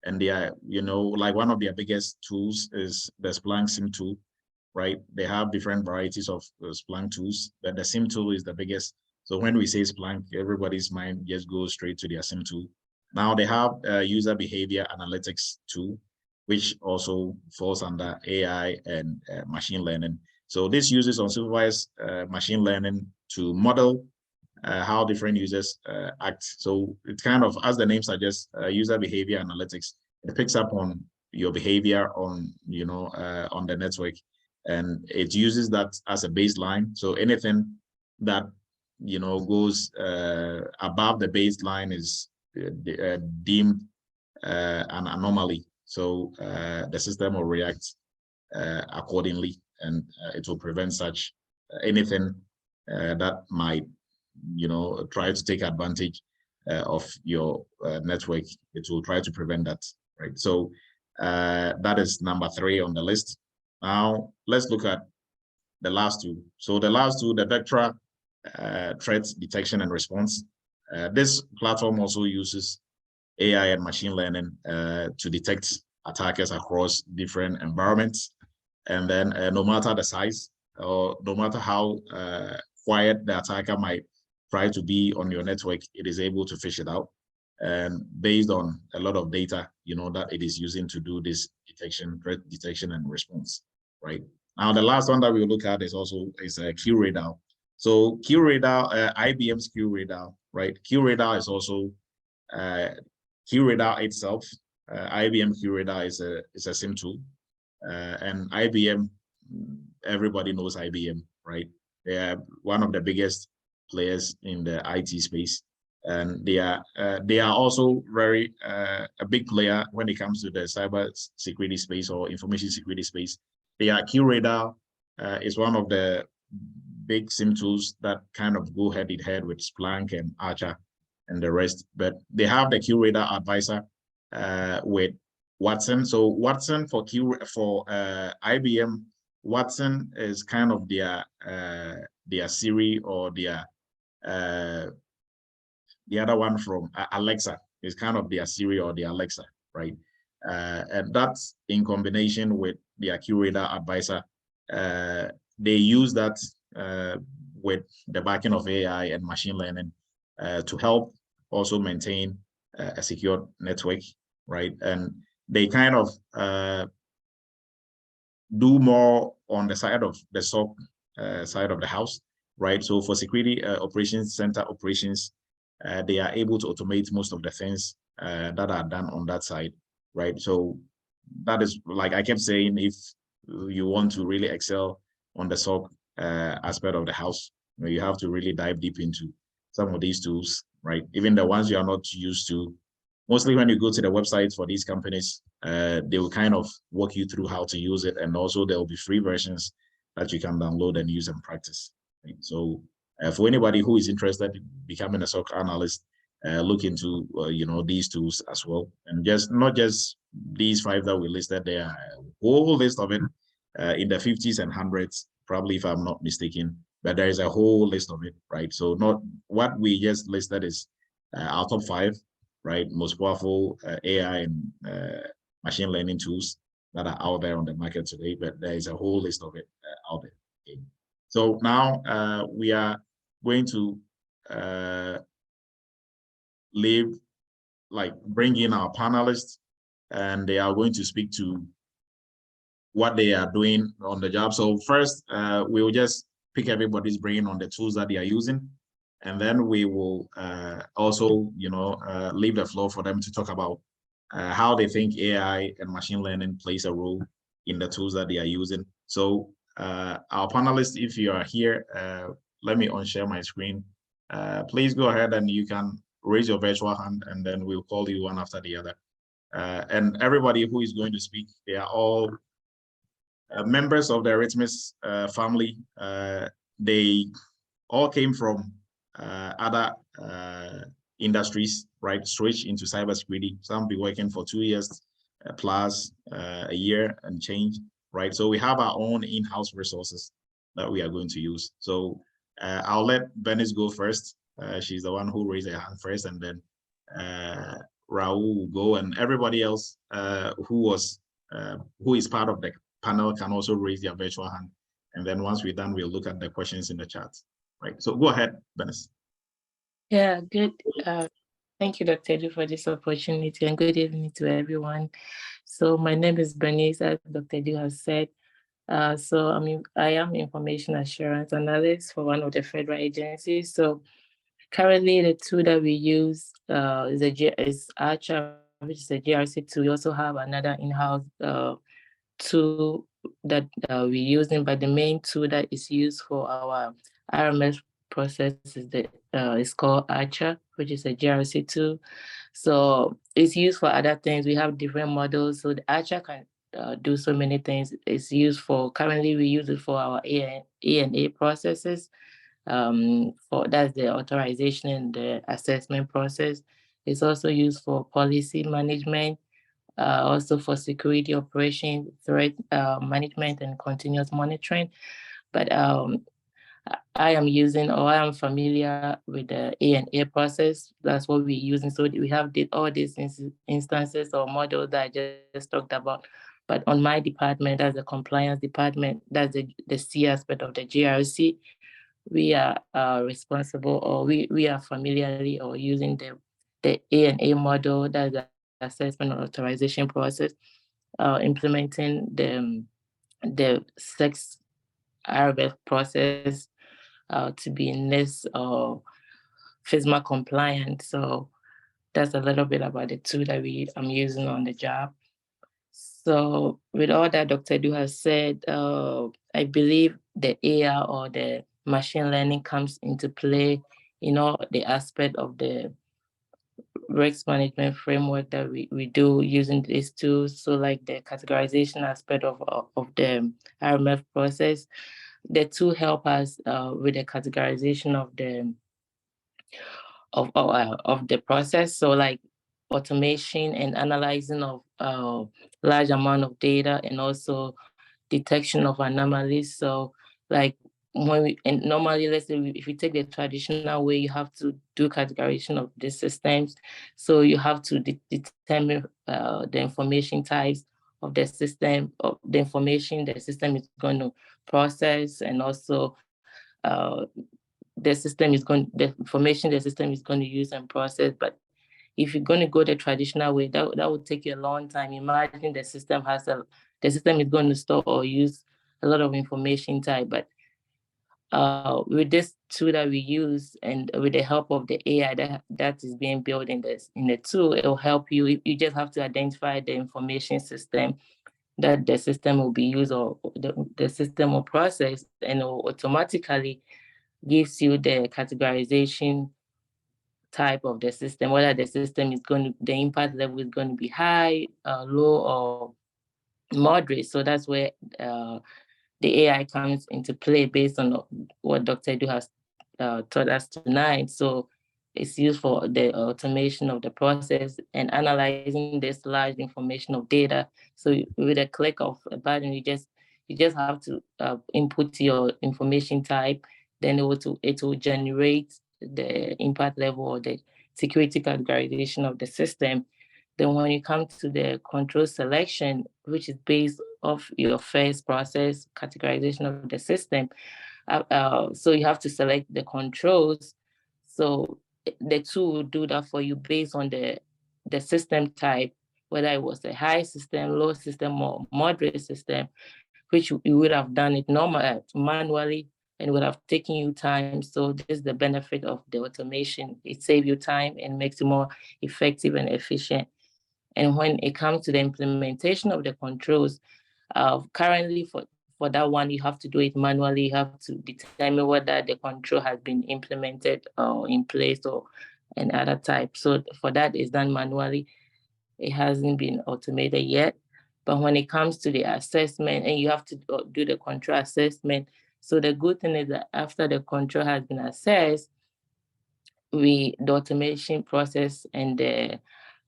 and they are, like one of their biggest tools is the Splunk SIM tool, right? They have different varieties of Splunk tools, but the SIM tool is the biggest. So when we say Splunk, everybody's mind just goes straight to their SIM tool. Now they have user behavior analytics tool, which also falls under AI and machine learning. So this uses unsupervised machine learning to model how different users act. So it's kind of, as the name suggests, user behavior analytics. It picks up on your behavior on, on the network, and it uses that as a baseline. So anything that, goes above the baseline is deemed an anomaly. So the system will react accordingly, and it will prevent such anything that might try to take advantage of your network. It will try to prevent that, right? So that is number 3 on the list. Now let's look at the last two. So the last two, the Vectra threat detection and response. This platform also uses AI and machine learning to detect attackers across different environments. And then no matter the size, or no matter how quiet the attacker might try to be on your network, it is able to fish it out. And based on a lot of data, that it is using to do this detection, threat detection and response, right? Now, the last one that we'll look at is QRadar. So QRadar, IBM's QRadar, right? QRadar is also QRadar itself. IBM QRadar is a SIM tool, and IBM, everybody knows IBM, right? They are one of the biggest players in the IT space, and they are also very a big player when it comes to the cyber security space or information security space. QRadar is one of the big SIM tools that kind of go head in head with Splunk and Archer and the rest. But they have the QRadar advisor with Watson. So Watson for IBM, Watson is kind of their Siri, or their the other one from Alexa is kind of their Siri or their Alexa, right? And that's in combination with their QRadar advisor. They use that with the backing of AI and machine learning to help also maintain a secure network, right? And they kind of do more on the side of the SOC side of the house, right? So for security operations center operations, they are able to automate most of the things that are done on that side, right? So that is, like I kept saying, if you want to really excel on the SOC aspect of the house, you have to really dive deep into some of these tools, right? Even the ones you are not used to, mostly when you go to the websites for these companies, they will kind of walk you through how to use it. And also there will be free versions that you can download and use and practice. Right? So for anybody who is interested in becoming a SOC analyst, look into these tools as well, and not just these 5 that we listed. There are a whole list of it in the 50s and 100s, probably, if I'm not mistaken. But there is a whole list of it, right? So not what we just listed is our top 5, right? Most powerful AI and machine learning tools that are out there on the market today. But there is a whole list of it out there. Okay. So now we are going to bring in our panelists, and they are going to speak to what they are doing on the job. So first, we will just pick everybody's brain on the tools that they are using, and then we will also, leave the floor for them to talk about how they think AI and machine learning plays a role in the tools that they are using. So our panelists, if you are here, let me unshare my screen. Please go ahead and you can raise your virtual hand, and then we'll call you one after the other. And everybody who is going to speak, they are all members of the Eretmis family. They all came from other industries, right? Switch into cybersecurity. Some be working for 2 years plus a year and change, right? So we have our own in-house resources that we are going to use. So I'll let Bernice go first. She's the one who raised her hand first, and then Raul will go, and everybody else who is part of the panel can also raise their virtual hand. And then once we're done, we'll look at the questions in the chat. Right. So go ahead, Bernice. Yeah, good. Thank you, Dr. Edu, for this opportunity, and good evening to everyone. So my name is Bernice, as Dr. Edu has said. I am information assurance analyst for one of the federal agencies. So currently, the tool that we use is Archer, which is a GRC tool. We also have another in-house tool that we're using, but the main tool that is used for our RMS process is called Archer, which is a GRC tool. So it's used for other things. We have different models. So the Archer can do so many things. It's used for, currently we use it for our A&A processes. That's the authorization and the assessment process. It's also used for policy management, also for security operation, threat management, and continuous monitoring. But I am familiar with the A&A process. That's what we're using. So we have all these instances or models that I just talked about. But on my department, as the compliance department, that's the C aspect of the GRC, we are responsible, or we are familiarly or using the A&A model, that's the assessment and authorization process, implementing the 6 RBF process to be NIST or FISMA compliant. So that's a little bit about the tool that I'm using on the job. So with all that Dr. Edu has said, I believe the AI or the machine learning comes into play in all the aspect of the risk management framework that we do using these tools. So like the categorization aspect of the RMF process, the tool help us with the categorization of the process. So like automation and analyzing of large amount of data, and also detection of anomalies. So like normally, let's say if you take the traditional way, you have to do categorization of the systems. So you have to determine the information types of the system, of the information the system is going to process, and also the information the system is going to use and process. But if you're going to go the traditional way, that would take you a long time. Imagine the system is going to store or use a lot of information type. But with this tool that we use, and with the help of the AI that is being built in the tool, it will help you. You just have to identify the information system that the system will be used, or the system will process, and it will automatically gives you the categorization type of the system, whether the system is the impact level is going to be high, low, or moderate. So that's where the AI comes into play based on what Dr. Edu has taught us tonight. So it's used for the automation of the process and analyzing this large information of data. So with a click of a button, you just have to input your information type, then it will generate the impact level or the security categorization of the system. Then when you come to the control selection, which is based off your first process categorization of the system, so you have to select the controls. So the tool will do that for you based on the system type, whether it was a high system, low system, or moderate system, which you would have done it manually and would have taken you time. So this is the benefit of the automation. It saves you time and makes it more effective and efficient. And when it comes to the implementation of the controls, currently for that one, you have to do it manually. You have to determine whether the control has been implemented or in place or another type. So for that, it's done manually. It hasn't been automated yet. But when it comes to the assessment, and you have to do the control assessment. So the good thing is that after the control has been assessed, the automation process and the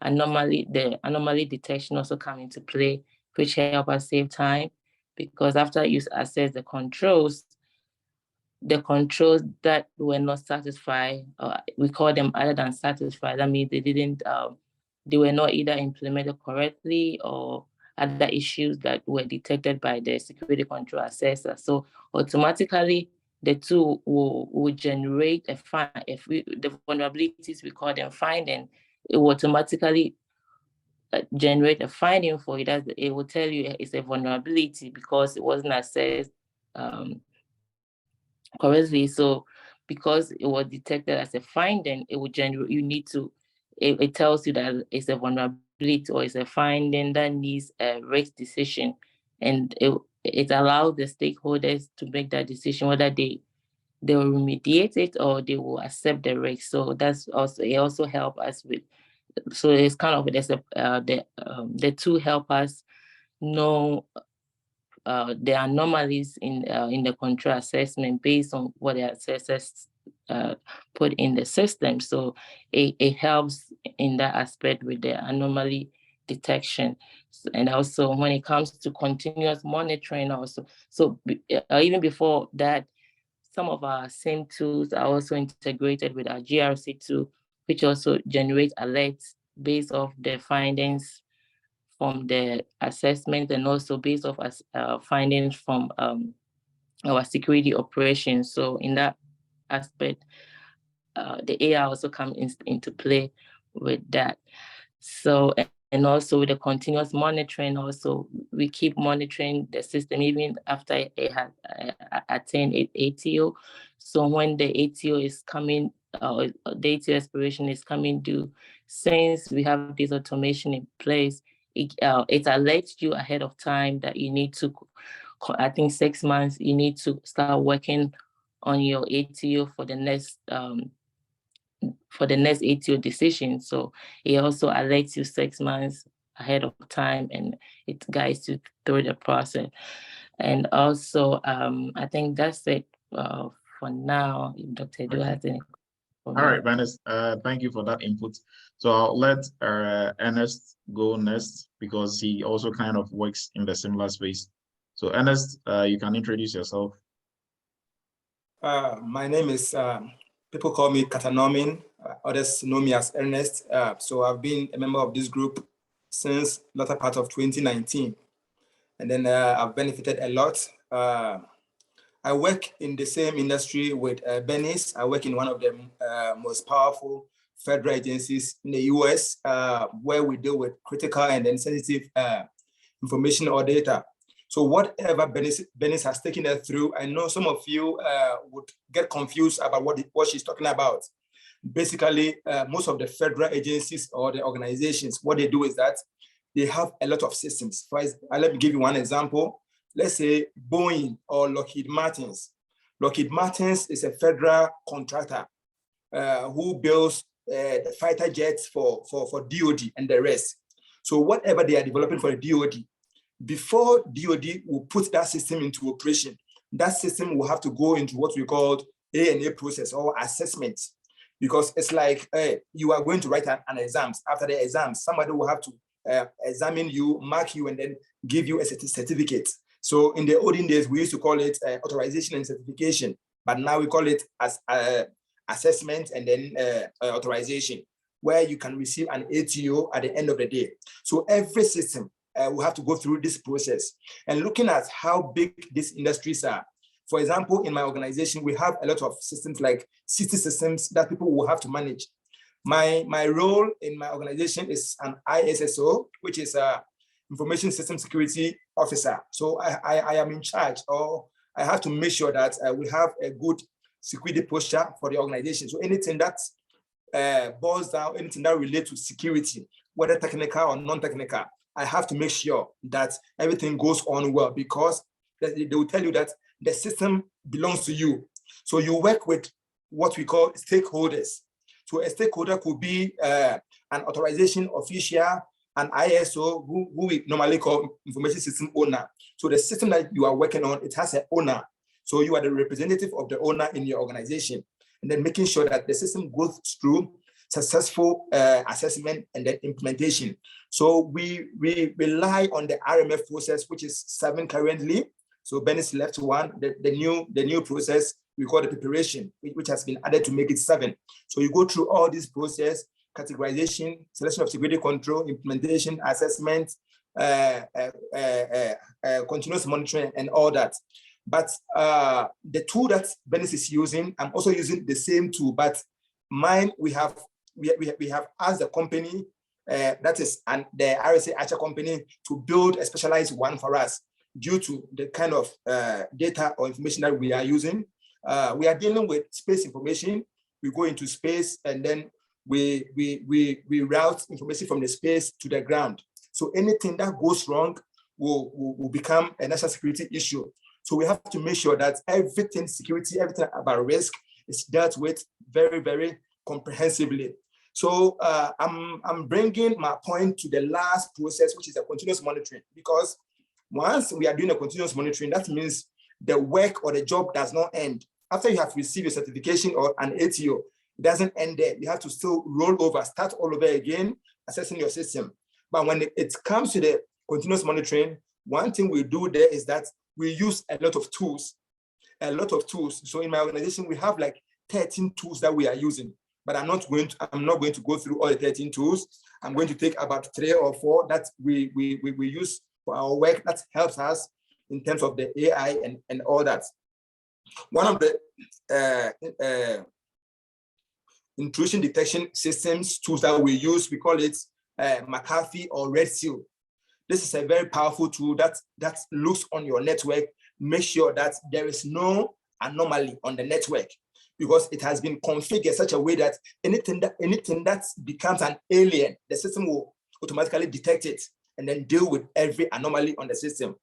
anomaly detection also come into play, which help us save time, because after you assess the controls that were not satisfied, we call them other than satisfied. That means they were not either implemented correctly or other issues that were detected by the security control assessor. So automatically, the tool will generate the vulnerabilities, we call them finding. It will automatically generate a finding for you. That it will tell you it's a vulnerability because it wasn't assessed correctly. So because it was detected as a finding, it will generate. It tells you that it's a vulnerability or it's a finding that needs a risk decision, and it allows the stakeholders to make that decision whether they will remediate it or they will accept the risk. So it also helps us with. So it's kind of the two help us know the anomalies in the control assessment based on what the assessors put in the system. So it helps in that aspect with the anomaly detection. And also when it comes to continuous monitoring also. So even before that, some of our same tools are also integrated with our GRC tool, which also generates alerts based off the findings from the assessment and also based off findings from our security operations. So in that aspect, the AI also comes into play with that. So, and also with the continuous monitoring, also we keep monitoring the system even after it has attained ATO. So when the ATO is coming, the ATO expiration is coming due, since we have this automation in place, it alerts you ahead of time that you need to, I think 6 months, you need to start working on your ATO for the next ATO decision. So it also alerts you 6 months ahead of time, and it guides you through the process. And also, I think that's it for now. If Dr. Edu has any. All right, Bernice, thank you for that input. So I'll let Ernest go next because he also kind of works in the similar space. So Ernest, you can introduce yourself. My name is, people call me Katanomin, others know me as Ernest. So I've been a member of this group since latter part of 2019. And then I've benefited a lot. I work in the same industry with Bernice. I work in one of the most powerful federal agencies in the US, where we deal with critical and then sensitive information or data. So whatever Bernice has taken her through, I know some of you would get confused about what she's talking about. Basically, most of the federal agencies or the organizations, what they do is that they have a lot of systems. Let me give you one example. Let's say Boeing or Lockheed Martins. Lockheed Martins is a federal contractor who builds the fighter jets for DoD and the rest. So whatever they are developing for the DoD, before DoD will put that system into operation, that system will have to go into what we call A&A process or assessment, because it's like you are going to write an exam. After the exam, somebody will have to examine you, mark you, and then give you a certificate. So in the olden days, we used to call it authorization and certification, but now we call it as assessment and then authorization, where you can receive an ATO at the end of the day. So every system will have to go through this process. And looking at how big these industries are, for example, in my organization, we have a lot of systems, like 60 systems that people will have to manage. My role in my organization is an ISSO, which is a Information System Security Officer. So I am in charge, or I have to make sure that we have a good security posture for the organization. So anything that boils down, anything that relates to security, whether technical or non-technical, I have to make sure that everything goes on well, because they will tell you that the system belongs to you. So you work with what we call stakeholders. So a stakeholder could be an authorization official, an ISO, who we normally call information system owner. So the system that you are working on, it has an owner. So you are the representative of the owner in your organization, and then making sure that the system goes through successful assessment and then implementation. So we rely on the RMF process, which is 7 currently. So Bernice left 1, the new process we call the preparation, which has been added to make it 7. So you go through all this process: categorization, selection of security control, implementation, assessment, continuous monitoring, and all that. But the tool that Bernice is using, I'm also using the same tool, but mine, we have asked the company, that is the RSA Archer company, to build a specialized one for us due to the kind of data or information that we are using. We are dealing with space information. We go into space, and then we route information from the space to the ground. So anything that goes wrong will become a national security issue. So we have to make sure that everything security, everything about risk is dealt with very, very comprehensively. So I'm bringing my point to the last process, which is a continuous monitoring, because once we are doing a continuous monitoring, that means the work or the job does not end. After you have received your certification or an ATO, it doesn't end there. You have to still roll over, start all over again, assessing your system. But when it comes to the continuous monitoring, one thing we do there is that we use a lot of tools. So in my organization, we have like 13 tools that we are using, but I'm not going to go through all the 13 tools. I'm going to take about 3 or 4 that we use for our work that helps us in terms of the AI and all that. One of the intrusion detection systems tools that we use, we call it McAfee or Red Seal. This is a very powerful tool that looks on your network, make sure that there is no anomaly on the network, because it has been configured in such a way that anything that becomes an alien, the system will automatically detect it and then deal with every anomaly on the system.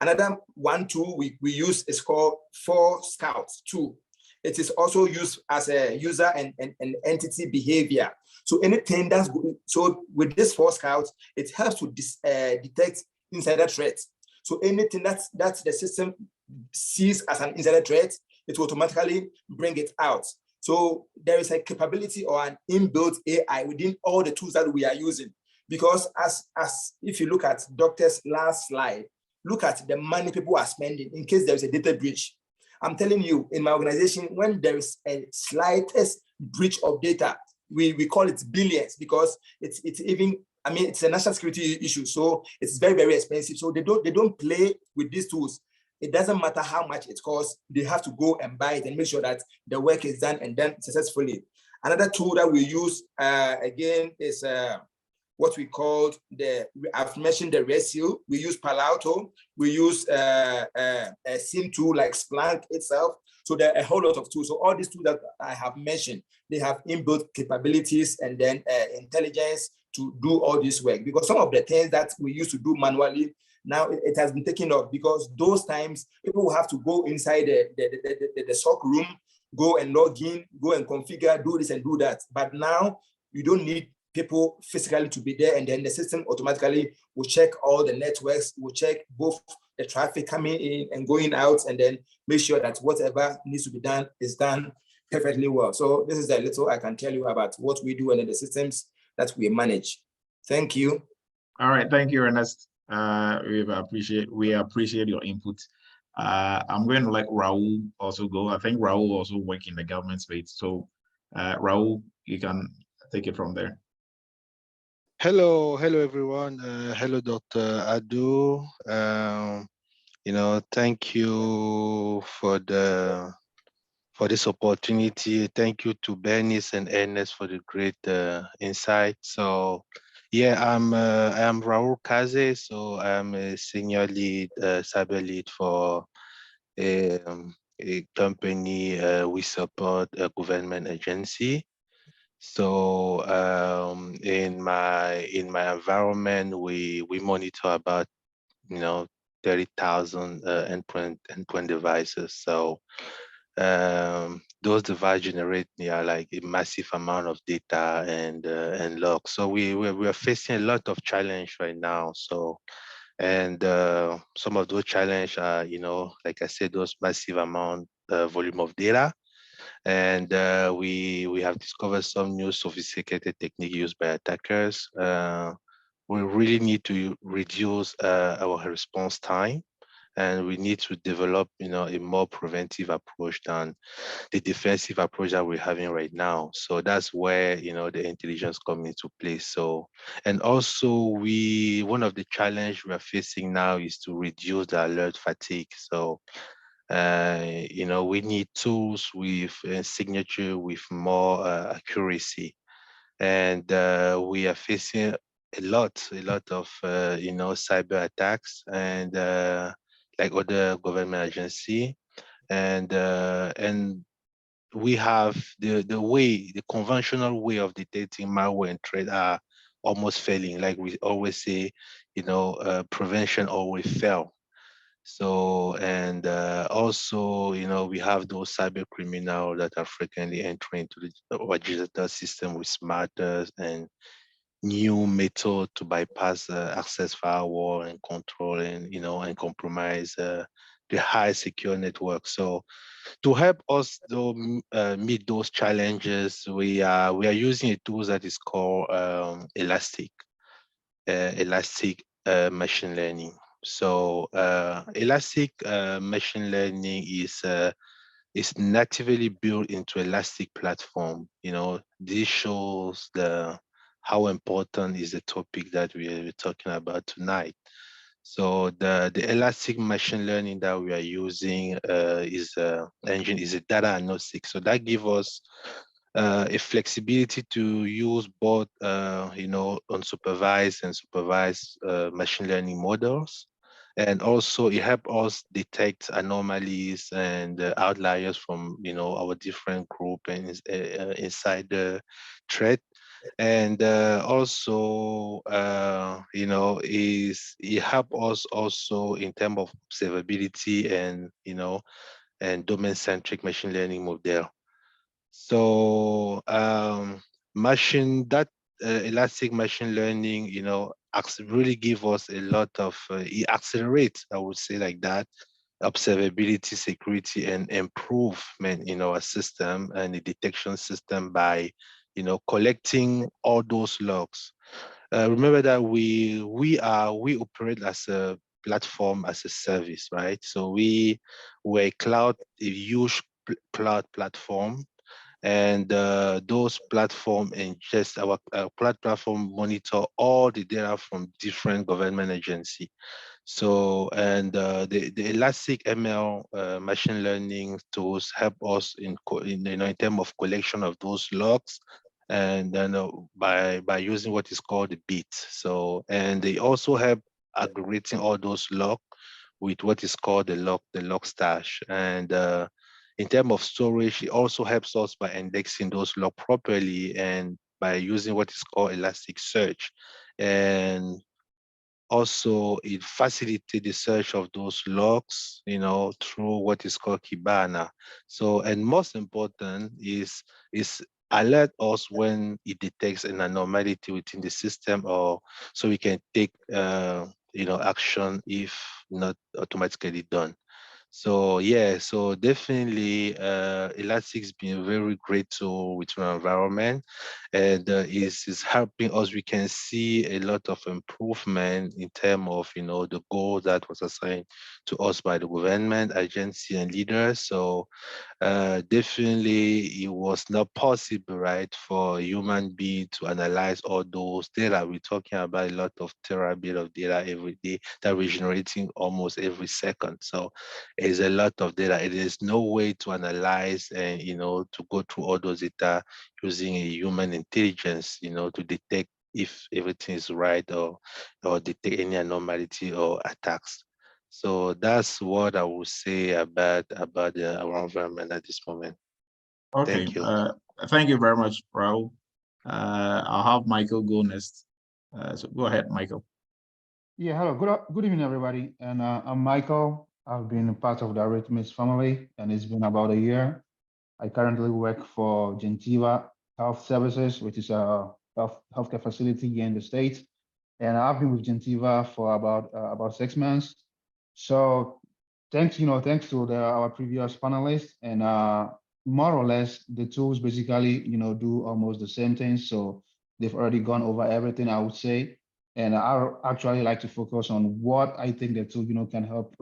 Another one tool we use is called 4Scout tool. It is also used as a user and entity behavior. So anything that's good, so with this 4Scout, it helps to detect insider threats. So anything that the system sees as an insider threat, it will automatically bring it out. So there is a capability or an inbuilt AI within all the tools that we are using. Because as if you look at Doctor's last slide, look at the money people are spending in case there is a data breach. I'm telling you, in my organization, when there is a slightest breach of data, we call it billions, because it's even, I mean, it's a national security issue, so it's very, very expensive. So they don't play with these tools. It doesn't matter how much it costs, they have to go and buy it and make sure that the work is done and done successfully. Another tool that we use, again, is what we called I've mentioned the Red Seal. We use Palo Alto. We use a SIM tool like Splunk itself. So there are a whole lot of tools. So all these tools that I have mentioned, they have inbuilt capabilities and then intelligence to do all this work. Because some of the things that we used to do manually, Now it has been taken up, because those times people will have to go inside the SOC room, go and log in, go and configure, do this and do that. But now you don't need people physically to be there, and then the system automatically will check all the networks, will check both the traffic coming in and going out, and then make sure that whatever needs to be done is done perfectly well. So this is a little I can tell you about what we do and then the systems that we manage. Thank you. All right, thank you, Ernest. We appreciate your input. I'm going to let Raul also go. I think Raul also works in the government space. So Raul, you can take it from there. Hello everyone. Hello, Dr. Adu. Thank you for this opportunity. Thank you to Bernice and Ernest for the great insight. So, yeah, I am Raul Kaze. So I'm a senior lead, cyber lead for a company. We support a government agency. So in my environment, we monitor about 30,000 endpoint devices. So those devices generate like a massive amount of data and logs. So we are facing a lot of challenge right now. So some of those challenges are like I said, those massive volume of data. And we have discovered some new sophisticated technique used by attackers. We really need to reduce our response time, and we need to develop, a more preventive approach than the defensive approach that we're having right now. So that's where, the intelligence comes into place. So, and also one of the challenge we are facing now is to reduce the alert fatigue. So, we need tools with signature with more accuracy, and we are facing a lot of cyber attacks and like other government agency, and we have the conventional way of detecting malware and threat are almost failing. Like we always say, prevention always fail. So, and also, we have those cyber criminals that are frequently entering into our digital system with smarter and new method to bypass access firewall and control and compromise the high secure network. So to help us meet those challenges, we are using a tool that is called Elastic machine learning. So Elastic machine learning is natively built into Elastic platform. This shows how important is the topic that we're talking about tonight. So the Elastic machine learning that we are using is a data agnostic. So that gives us a flexibility to use both, unsupervised and supervised machine learning models. And also it helps us detect anomalies and outliers from, our different group and inside the threat. And also, it helps us also in terms of observability and, and domain-centric machine learning model. So Elastic machine learning, really give us a lot of, it accelerates, I would say like that, observability, security, and improvement in our system and the detection system by, collecting all those logs. Remember that we operate as a platform, as a service, right? So we're a huge cloud platform. And those platform and just our platform monitor all the data from different government agency. So, and the Elastic ML machine learning tools help us in terms of collection of those logs, and then by using what is called the bits. So, and they also help aggregating all those logs with what is called the log stash. And in terms of storage, it also helps us by indexing those logs properly and by using what is called Elasticsearch. And also it facilitates the search of those logs, through what is called Kibana. So, and most important is alert us when it detects an abnormality within the system, or so we can take action if not automatically done. So yeah, so definitely Elastic's been a very great tool with our environment, and is helping us. We can see a lot of improvement in terms of the goal that was assigned to us by the government, agency, and leaders. So definitely it was not possible, right, for a human being to analyze all those data. We're talking about a lot of terabyte of data every day that we're generating almost every second. So it's a lot of data. It is no way to analyze and to go through all those data using a human intelligence, to detect if everything is right, or detect any anomaly or attacks. So that's what I would say about our environment at this moment. Okay. Thank you. Thank you very much, Raul. I'll have Michael go next. So go ahead, Michael. Yeah, hello. Good evening, everybody. And I'm Michael. I've been a part of the Eretmis family, and it's been about a year. I currently work for Gentiva Health Services, which is a healthcare facility here in the States. And I've been with Gentiva for about 6 months. So thanks to our previous panelists, and more or less the tools basically do almost the same thing. So they've already gone over everything, I would say. And I actually like to focus on what I think the tool can help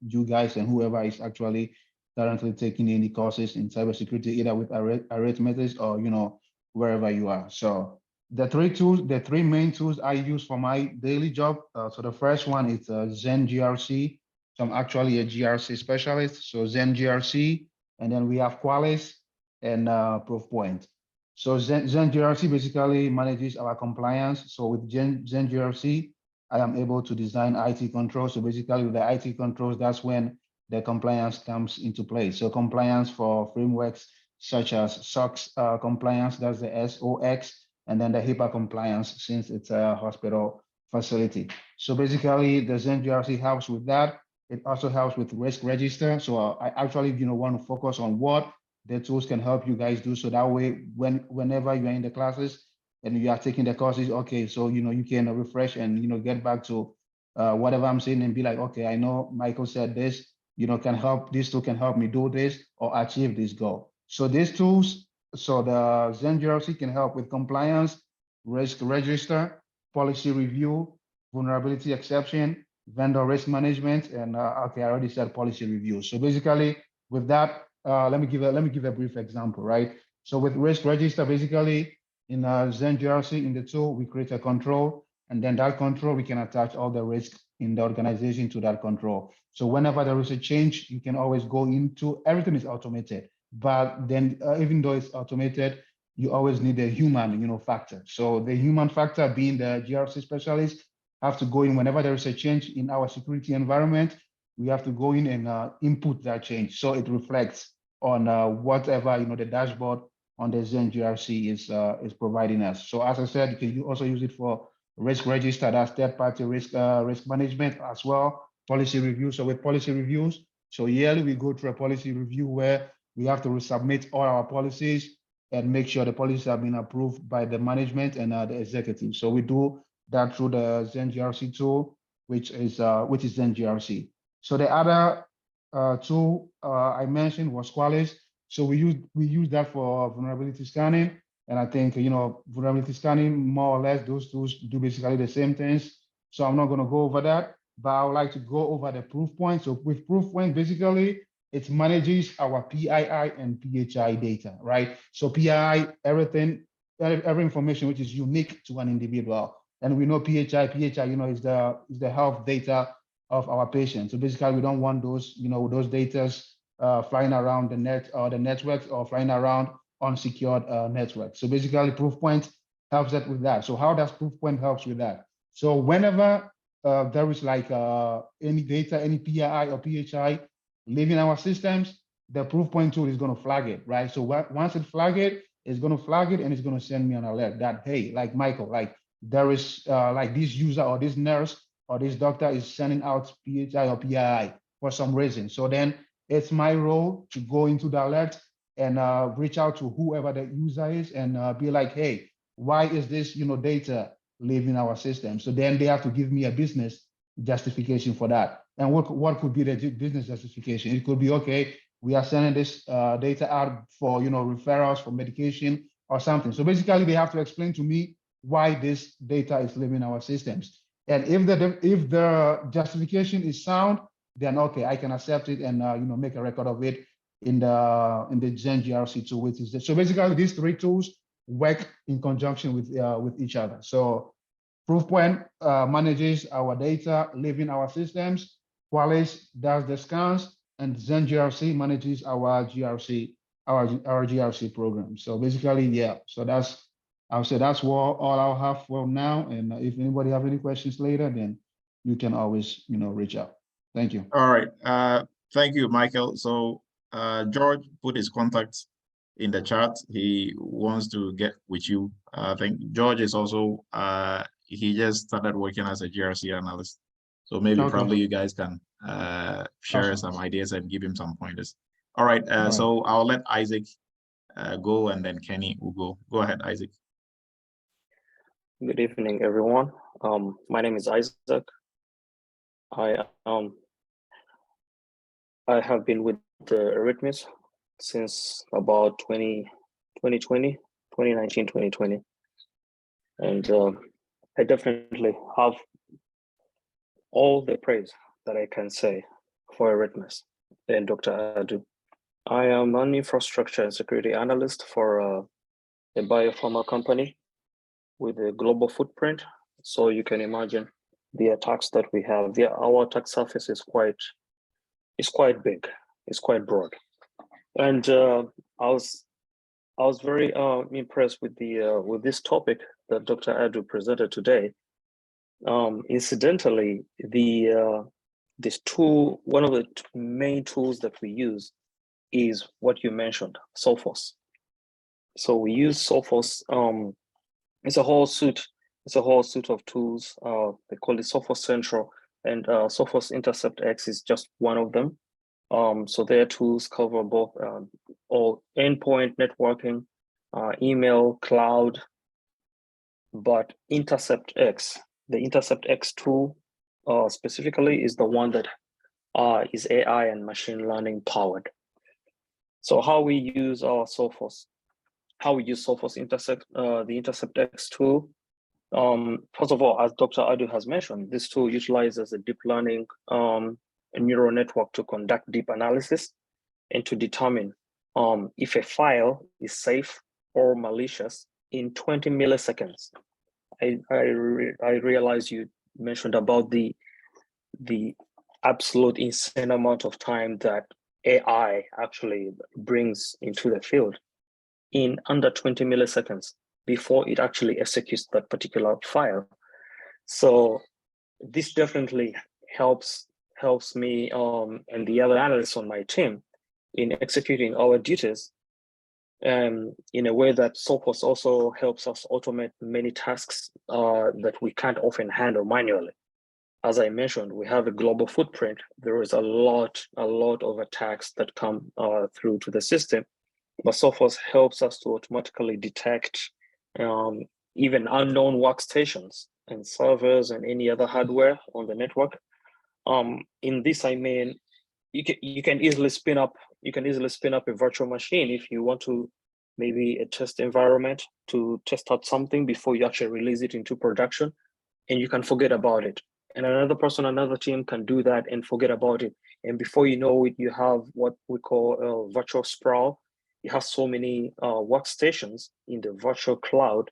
you guys and whoever is actually currently taking any courses in cybersecurity, either with Eretmis or wherever you are. So the three main tools I use for my daily job. So the first one is Zen GRC. So I'm actually a GRC specialist. So Zen GRC, and then we have Qualys and Proofpoint. So Zen GRC basically manages our compliance. So with Zen GRC, I am able to design IT controls. So basically with the IT controls, that's when the compliance comes into play. So compliance for frameworks such as SOX compliance, that's the SOX, and then the HIPAA compliance since it's a hospital facility. So basically the Zen GRC helps with that. It also helps with risk register. So I actually want to focus on what the tools can help you guys do. So that way, whenever you're in the classes and you are taking the courses, okay, so you can refresh and get back to whatever I'm saying and be like, okay, I know Michael said this, this tool can help me do this or achieve this goal. So these tools, so the Zen GRC can help with compliance, risk register, policy review, vulnerability exception, vendor risk management, and okay, I already said policy review. So basically, with that, let me give a brief example, right? So with risk register, basically in Zen GRC in the tool, we create a control, and then that control we can attach all the risks in the organization to that control. So whenever there is a change, you can always go into, everything is automated, but then even though it's automated, you always need a human, factor. So the human factor, being the GRC specialist, have to go in whenever there is a change in our security environment. We have to go in and input that change, so it reflects on whatever the dashboard on the Zen GRC is providing us. So as I said, you can also use it for risk register, that's third-party risk management as well. Policy review. So with policy reviews, so yearly we go through a policy review where we have to resubmit all our policies and make sure the policies have been approved by the management and the executive. So we do that through the Zen GRC tool, which is Zen GRC. So the other tool I mentioned was Qualys. So we use that for vulnerability scanning, and I think vulnerability scanning, more or less, those tools do basically the same things. So I'm not going to go over that, but I would like to go over the Proofpoint. So with Proofpoint, basically, it manages our PII and PHI data, right? So PII, every information which is unique to an individual, and we know PHI, is the health data of our patients. So basically, we don't want those, those data flying around the net or the networks or flying around unsecured networks. So basically, Proofpoint helps us with that. So how does Proofpoint helps with that? So whenever there is like any data, any PII or PHI leaving our systems, the Proofpoint tool is going to flag it, right? So once it flags it, it's going to flag it and it's going to send me an alert that, hey, like Michael, like there is like this user or this nurse or this doctor is sending out PHI or PII for some reason. So then it's my role to go into the alert and reach out to whoever the user is and be like, hey, why is this data leaving our system? So then they have to give me a business justification for that. And what could be the business justification? It could be, okay, we are sending this data out for referrals for medication or something. So basically they have to explain to me why this data is leaving our systems. And if the justification is sound, then okay, I can accept it and make a record of it in the Zen GRC tool, which is so basically these three tools work in conjunction with each other. So Proofpoint manages our data leaving our systems, Qualys does the scans, and Zen GRC manages our GRC, our GRC program. So basically, yeah. So I'll say that's all I'll have for now. And if anybody have any questions later, then you can always reach out. Thank you. All right. Thank you, Michael. So George put his contacts in the chat. He wants to get with you. I think George is also he just started working as a GRC analyst. So maybe probably you guys can share some ideas and give him some pointers. All right. So I'll let Isaac go, and then Kenny will go. Go ahead, Isaac. Good evening, everyone. My name is Isaac. I have been with the Eretmis since about 2019, 2020. And I definitely have all the praise that I can say for Eretmis and Dr. Adu. I am an infrastructure and security analyst for a biopharma company with a global footprint. So you can imagine the attacks that we have. Our attack surface is quite big. It's quite broad. And I was very impressed with this topic that Dr. Adu presented today. Incidentally, this tool, one of the main tools that we use is what you mentioned, Sophos. So we use Sophos. It's a whole suite. It's a whole suite of tools. They call it Sophos Central, and Sophos Intercept X is just one of them. So their tools cover both all endpoint networking, email, cloud, but Intercept X, the Intercept X tool specifically is the one that is AI and machine learning powered. So how we use our Sophos, the Intercept X tool. First of all, as Dr. Adu has mentioned, this tool utilizes a deep learning neural network to conduct deep analysis and to determine if a file is safe or malicious in 20 milliseconds. I realize you mentioned about the absolute insane amount of time that AI actually brings into the field in under 20 milliseconds before it actually executes that particular file. So this definitely helps me and the other analysts on my team in executing our duties in a way that Sophos also helps us automate many tasks that we can't often handle manually. As I mentioned, we have a global footprint. There is a lot of attacks that come through to the system, but Sophos helps us to automatically detect even unknown workstations and servers and any other hardware on the network. In this, I mean, you can easily spin up a virtual machine if you want to, maybe a test environment to test out something before you actually release it into production, and you can forget about it. And another person, another team can do that and forget about it. And before you know it, you have what we call a virtual sprawl. You have so many workstations in the virtual cloud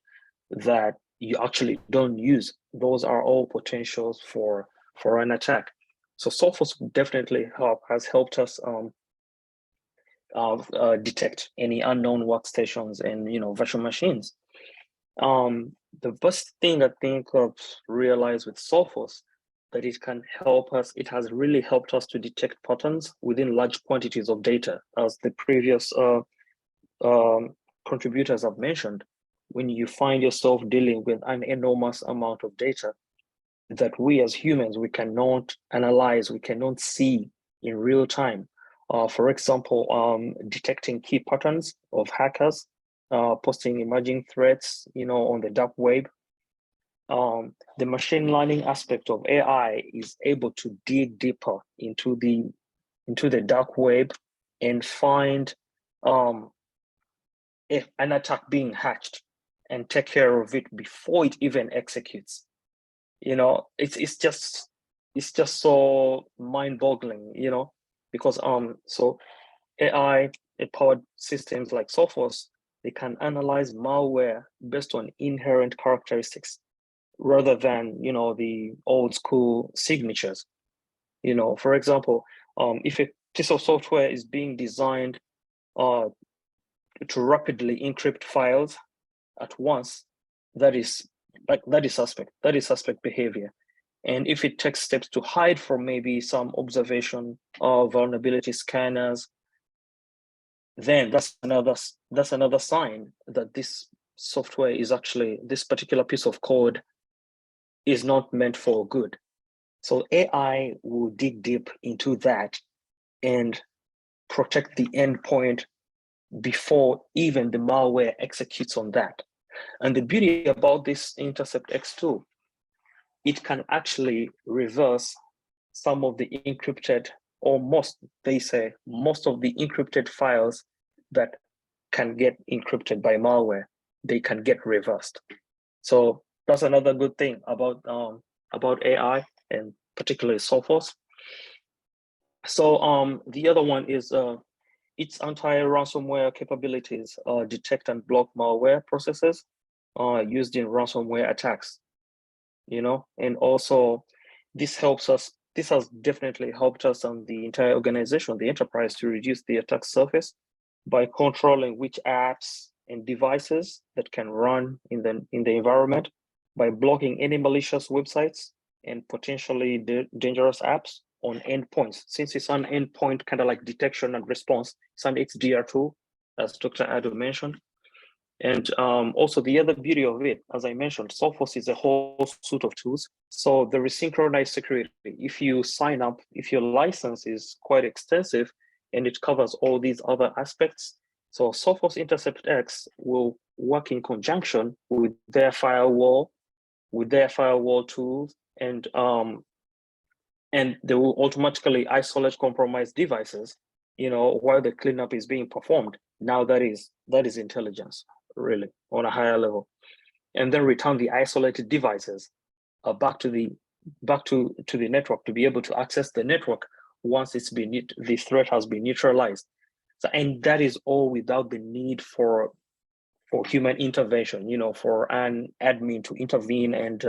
that you actually don't use. Those are all potentials for an attack. So Sophos definitely has helped us detect any unknown workstations and virtual machines. The best thing I think I've realized with Sophos that it can help us. It has really helped us to detect patterns within large quantities of data, as the previous contributors have mentioned. When you find yourself dealing with an enormous amount of data, that we as humans, we cannot analyze, we cannot see in real time. For example, detecting key patterns of hackers, posting emerging threats, on the dark web. The machine learning aspect of AI is able to dig deeper into the dark web and find if an attack being hatched and take care of it before it even executes. It's just so mind-boggling, because so AI powered systems like Sophos, they can analyze malware based on inherent characteristics rather than the old school signatures. For example, if a piece of software is being designed to rapidly encrypt files at once, that is suspect behavior. And if it takes steps to hide from maybe some observation or vulnerability scanners, then that's another sign that this software is actually, this particular piece of code is not meant for good. So AI will dig deep into that and protect the endpoint before even the malware executes on that. And the beauty about this Intercept X tool, it can actually reverse some of the encrypted, or most of the encrypted files that can get encrypted by malware, they can get reversed. So that's another good thing about AI, and particularly Sophos. So the other one is its anti-ransomware capabilities detect and block malware processes used in ransomware attacks. And also this has definitely helped us and the entire organization, the enterprise, to reduce the attack surface by controlling which apps and devices that can run in the environment, by blocking any malicious websites and potentially dangerous apps on endpoints. Since it's an endpoint kind of like detection and response, it's an XDR tool, as Dr. Adu mentioned. And also the other beauty of it, as I mentioned, Sophos is a whole suite of tools. So there is synchronized security. If you sign up, if your license is quite extensive and it covers all these other aspects, so Sophos Intercept X will work in conjunction with their firewall tools, and they will automatically isolate compromised devices, while the cleanup is being performed. Now that is intelligence, really, on a higher level. And then return the isolated devices back to the network to be able to access the network once the threat has been neutralized. So, and that is all without the need for human intervention, for an admin to intervene and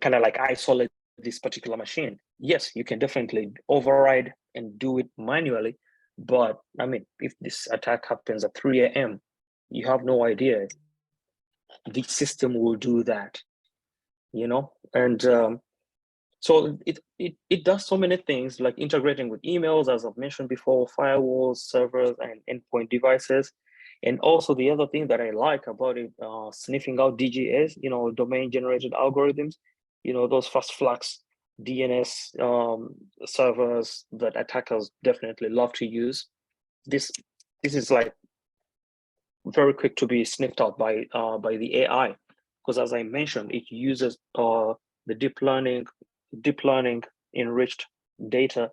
kind of like isolate this particular machine. Yes, you can definitely override and do it manually, but I mean, if this attack happens at 3 a.m., you have no idea. The system will do that, and so it does so many things, like integrating with emails, as I've mentioned before, firewalls, servers, and endpoint devices. And also the other thing that I like about it, sniffing out DGS, domain-generated algorithms, those fast flux DNS servers that attackers definitely love to use. This is like very quick to be sniffed out by the AI, because as I mentioned, it uses the deep learning enriched data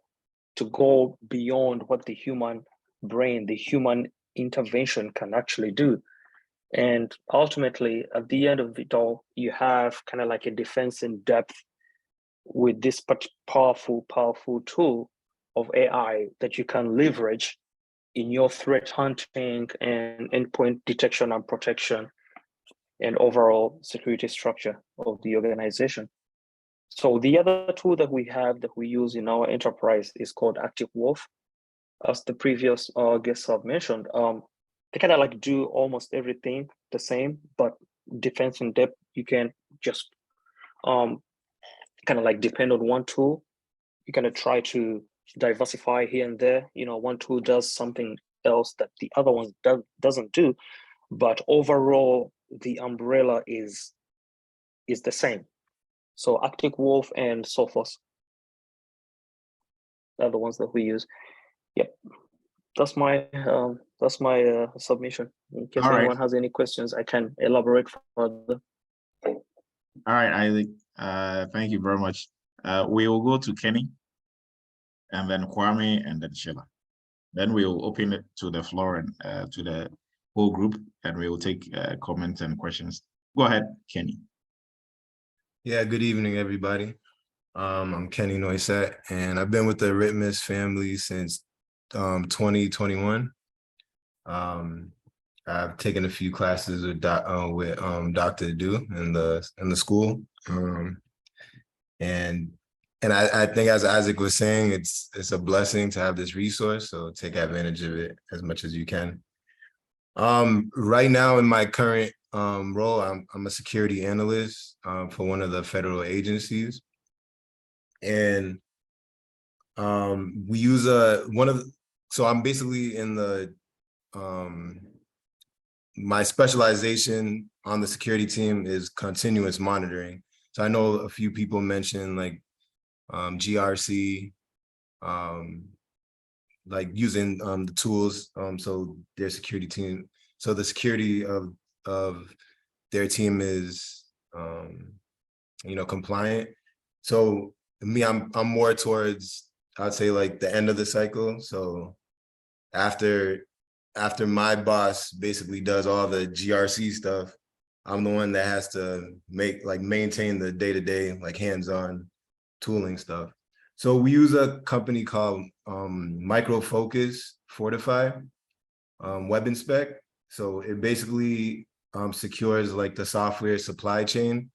to go beyond what the human brain, the human intervention can actually do. And ultimately, at the end of it all, you have kind of like a defense in depth with this powerful tool of AI that you can leverage in your threat hunting and endpoint detection and protection and overall security structure of the organization. So the other tool that we have that we use in our enterprise is called Active Wolf. As the previous guests have mentioned, they kind of like do almost everything the same, but defense in depth, you can just kind of like depend on one tool. You kind of try to diversify here and there. One tool does something else that the other one doesn't do, but overall the umbrella is the same. So Arctic Wolf and Sophos. They're the ones that we use. Yep. That's my submission. In case All right. anyone has any questions, I can elaborate further. All right, Isaac. Thank you very much. We will go to Kenny, and then Kwame, and then Sheila. Then we will open it to the floor and to the whole group, and we will take comments and questions. Go ahead, Kenny. Yeah, good evening, everybody. I'm Kenny Noisette, and I've been with the Eretmis family since 2021. I've taken a few classes with Dr. Du in the school, and I think, as Isaac was saying, it's a blessing to have this resource. So take advantage of it as much as you can. Right now in my current role, I'm a security analyst for one of the federal agencies, and we use so I'm basically in the my specialization on the security team is continuous monitoring. So I know a few people mentioned like GRC, like using the tools, so their security team, so the security of their team is compliant. So me, I'm more towards, I'd say, like the end of the cycle. So after my boss basically does all the GRC stuff, I'm the one that has to maintain the day-to-day, like hands-on tooling stuff. So we use a company called Micro Focus Fortify Web Inspect. So it basically secures like the software supply chain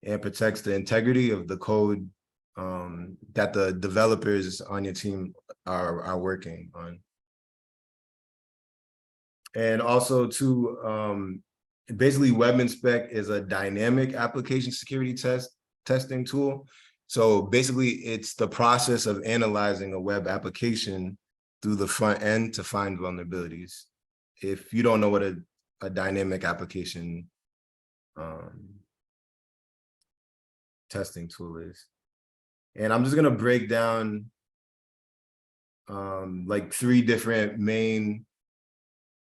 and protects the integrity of the code that the developers on your team are working on. And also too, basically Web Inspect is a dynamic application security testing tool. So basically it's the process of analyzing a web application through the front end to find vulnerabilities. If you don't know what a dynamic application testing tool is. And I'm just gonna break down like 3 different main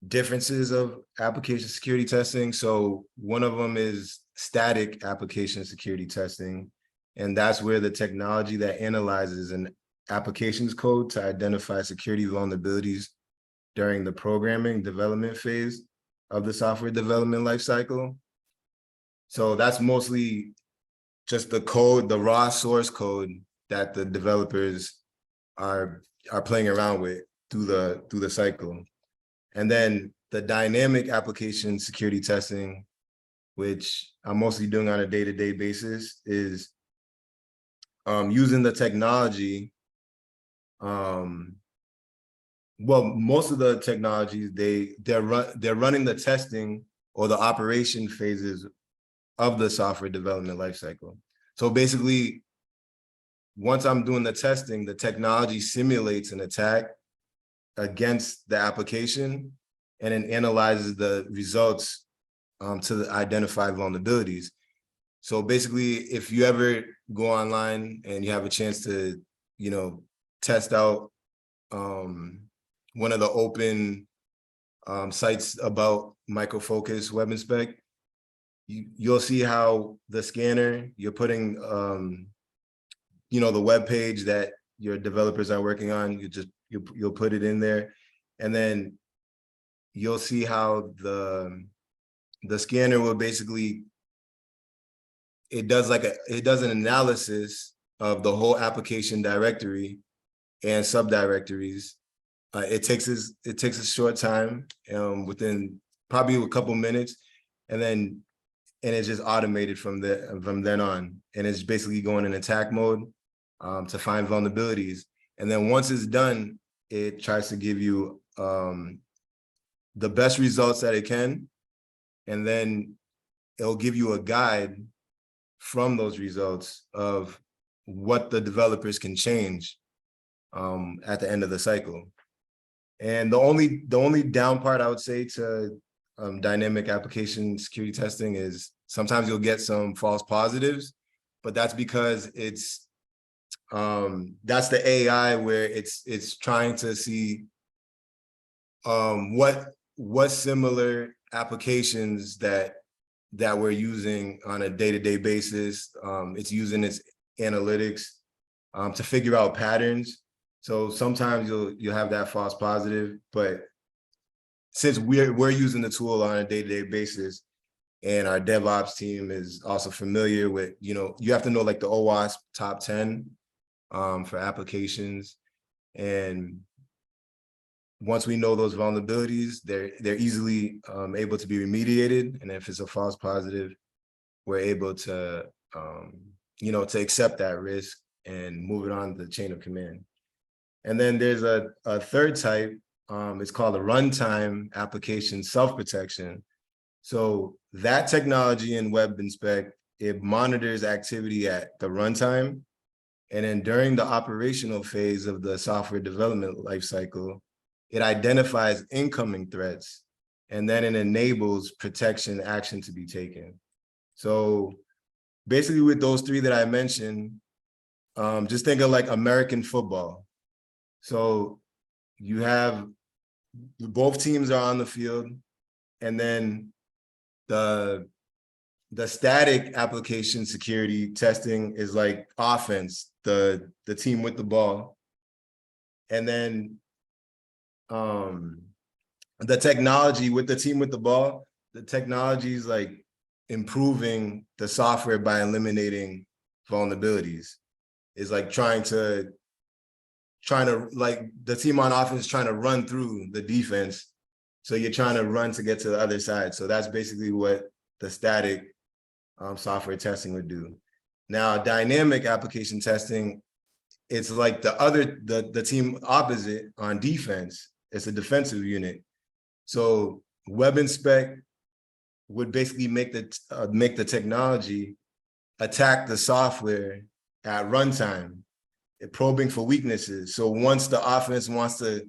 differences of application security testing. So one of them is static application security testing. And that's where the technology that analyzes an application's code to identify security vulnerabilities during the programming development phase of the software development lifecycle. So that's mostly just the code, the raw source code that the developers are playing around with through the cycle. And then the dynamic application security testing, which I'm mostly doing on a day-to-day basis, is using the technology. Well, most of the technologies, they're running the testing or the operation phases of the software development lifecycle. So basically, once I'm doing the testing, the technology simulates an attack against the application and then analyzes the results to identify vulnerabilities. So basically, if you ever go online and you have a chance to, test out one of the open sites about Micro Focus Web Inspect, you'll see how the scanner, you're putting, the web page that your developers are working on, you'll put it in there, and then you'll see how the scanner will basically, it does an analysis of the whole application directory and subdirectories. It takes a short time, within probably a couple minutes, and it's just automated from then on. And it's basically going in attack mode to find vulnerabilities. And then once it's done, it tries to give you the best results that it can. And then it'll give you a guide from those results of what the developers can change at the end of the cycle. And the only down part I would say to dynamic application security testing is sometimes you'll get some false positives. but that's because it's that's the AI where it's trying to see what similar applications that we're using on a day-to-day basis. It's using its analytics to figure out patterns. So sometimes you'll have that false positive, but since we're using the tool on a day-to-day basis, and our DevOps team is also familiar with, you have to know like the OWASP top 10 for applications. And once we know those vulnerabilities, they're easily able to be remediated. And if it's a false positive, we're able to, to accept that risk and move it on the chain of command. And then there's a third type, it's called a runtime application self-protection. So that technology in Web Inspect, it monitors activity at the runtime. And then during the operational phase of the software development lifecycle, it identifies incoming threats, and then it enables protection action to be taken. So basically with those three that I mentioned, just think of like American football. So you have both teams are on the field, and then the static application security testing is like offense, the team with the ball. And then the technology with the team with the ball, the technology is like improving the software by eliminating vulnerabilities. It's like trying to like the team on offense trying to run through the defense. So you're trying to run to get to the other side. So that's basically what the static software testing would do. Now, dynamic application testing, it's like the team opposite on defense. It's a defensive unit. So Web Inspect would basically make the technology attack the software at runtime, probing for weaknesses. So once the offense wants to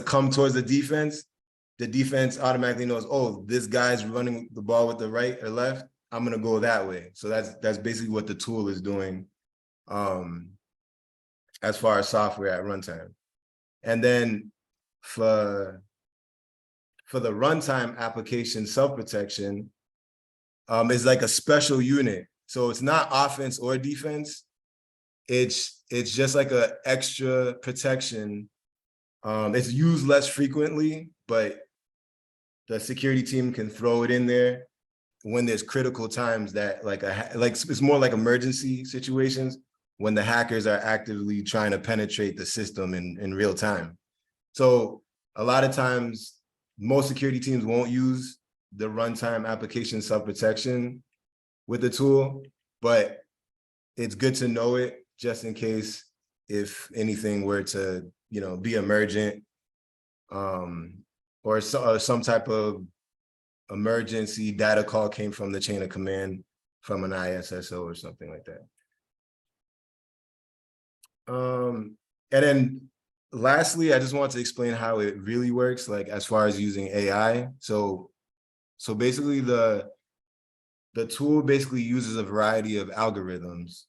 come towards the defense automatically knows, oh, this guy's running the ball with the right or left, I'm gonna go that way. So that's basically what the tool is doing as far as software at runtime. And then for the runtime application self-protection, is like a special unit. So it's not offense or defense. It's just like an extra protection. It's used less frequently, but the security team can throw it in there when there's critical times that like it's more like emergency situations when the hackers are actively trying to penetrate the system in real time. So a lot of times, most security teams won't use the runtime application self-protection with the tool, but it's good to know it just in case if anything were to, be emergent, or some type of emergency data call came from the chain of command from an ISSO or something like that. And then lastly, I just want to explain how it really works, like as far as using AI. So basically the tool basically uses a variety of algorithms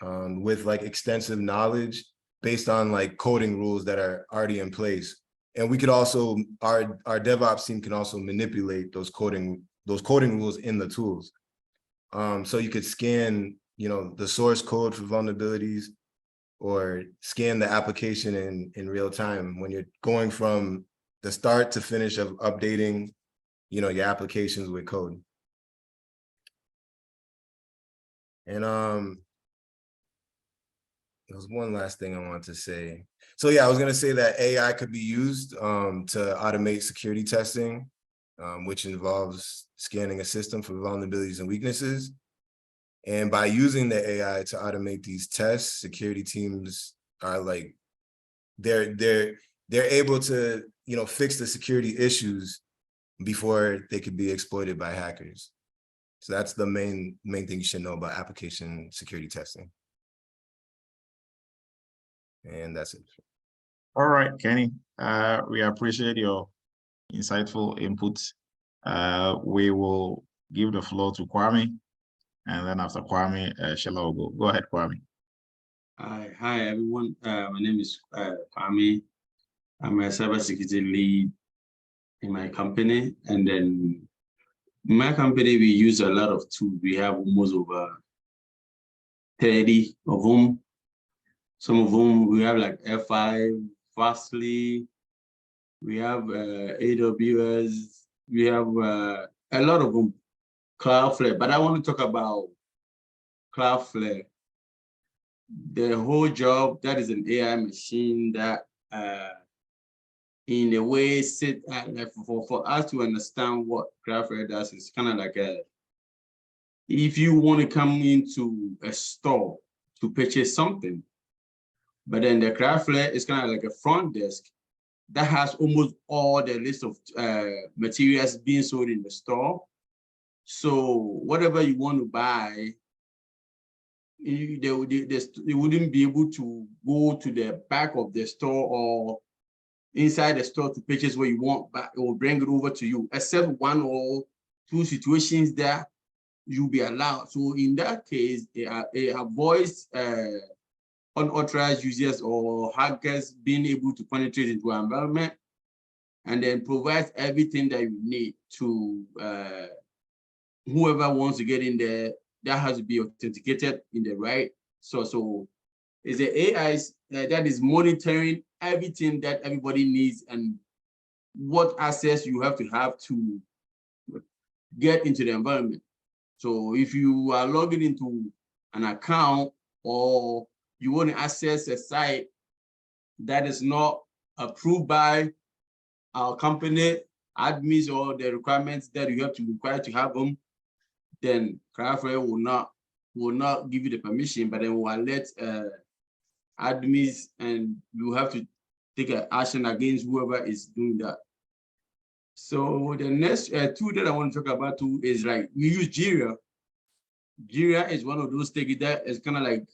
with like extensive knowledge based on like coding rules that are already in place. And we could also, our DevOps team can also manipulate those coding rules in the tools. So you could scan, the source code for vulnerabilities, or scan the application in real time when you're going from the start to finish of updating, your applications with code. And there was one last thing I wanted to say. So yeah, I was gonna say that AI could be used to automate security testing, which involves scanning a system for vulnerabilities and weaknesses. And by using the AI to automate these tests, security teams are like, they're able to, fix the security issues before they could be exploited by hackers. So that's the main thing you should know about application security testing. And that's it. All right, Kenny, we appreciate your insightful input. We will give the floor to Kwame And then after Kwame, Shella will go. Go ahead, Kwame. Hi everyone. My name is Kwame. I'm a cybersecurity lead in my company, and then in my company we use a lot of tools. We have almost over 30 of them. Some of them we have like F5, Fastly, we have AWS, we have a lot of them, Cloudflare. But I want to talk about Cloudflare. The whole job, that is an AI machine that in a way like for us to understand what Cloudflare does, it's kind of like if you want to come into a store to purchase something, but then the Cloudflare is kind of like a front desk that has almost all the list of materials being sold in the store. So whatever you want to buy, they wouldn't be able to go to the back of the store or inside the store to purchase what you want, but it will bring it over to you, except one or two situations that you'll be allowed. So in that case, it avoids unauthorized users or hackers being able to penetrate into our environment, and then provides everything that you need to whoever wants to get in there. That has to be authenticated in the right. So it's the AI that is monitoring everything that everybody needs and what access you have to get into the environment. So if you are logging into an account or you want to access a site that is not approved by our company admins or the requirements that you have to require to have them, then Cloudflare will not give you the permission, but then will alert admins, and you have to take an action against whoever is doing that. So the next tool that I want to talk about too is like we use Jira. Jira is one of those things that is kind of like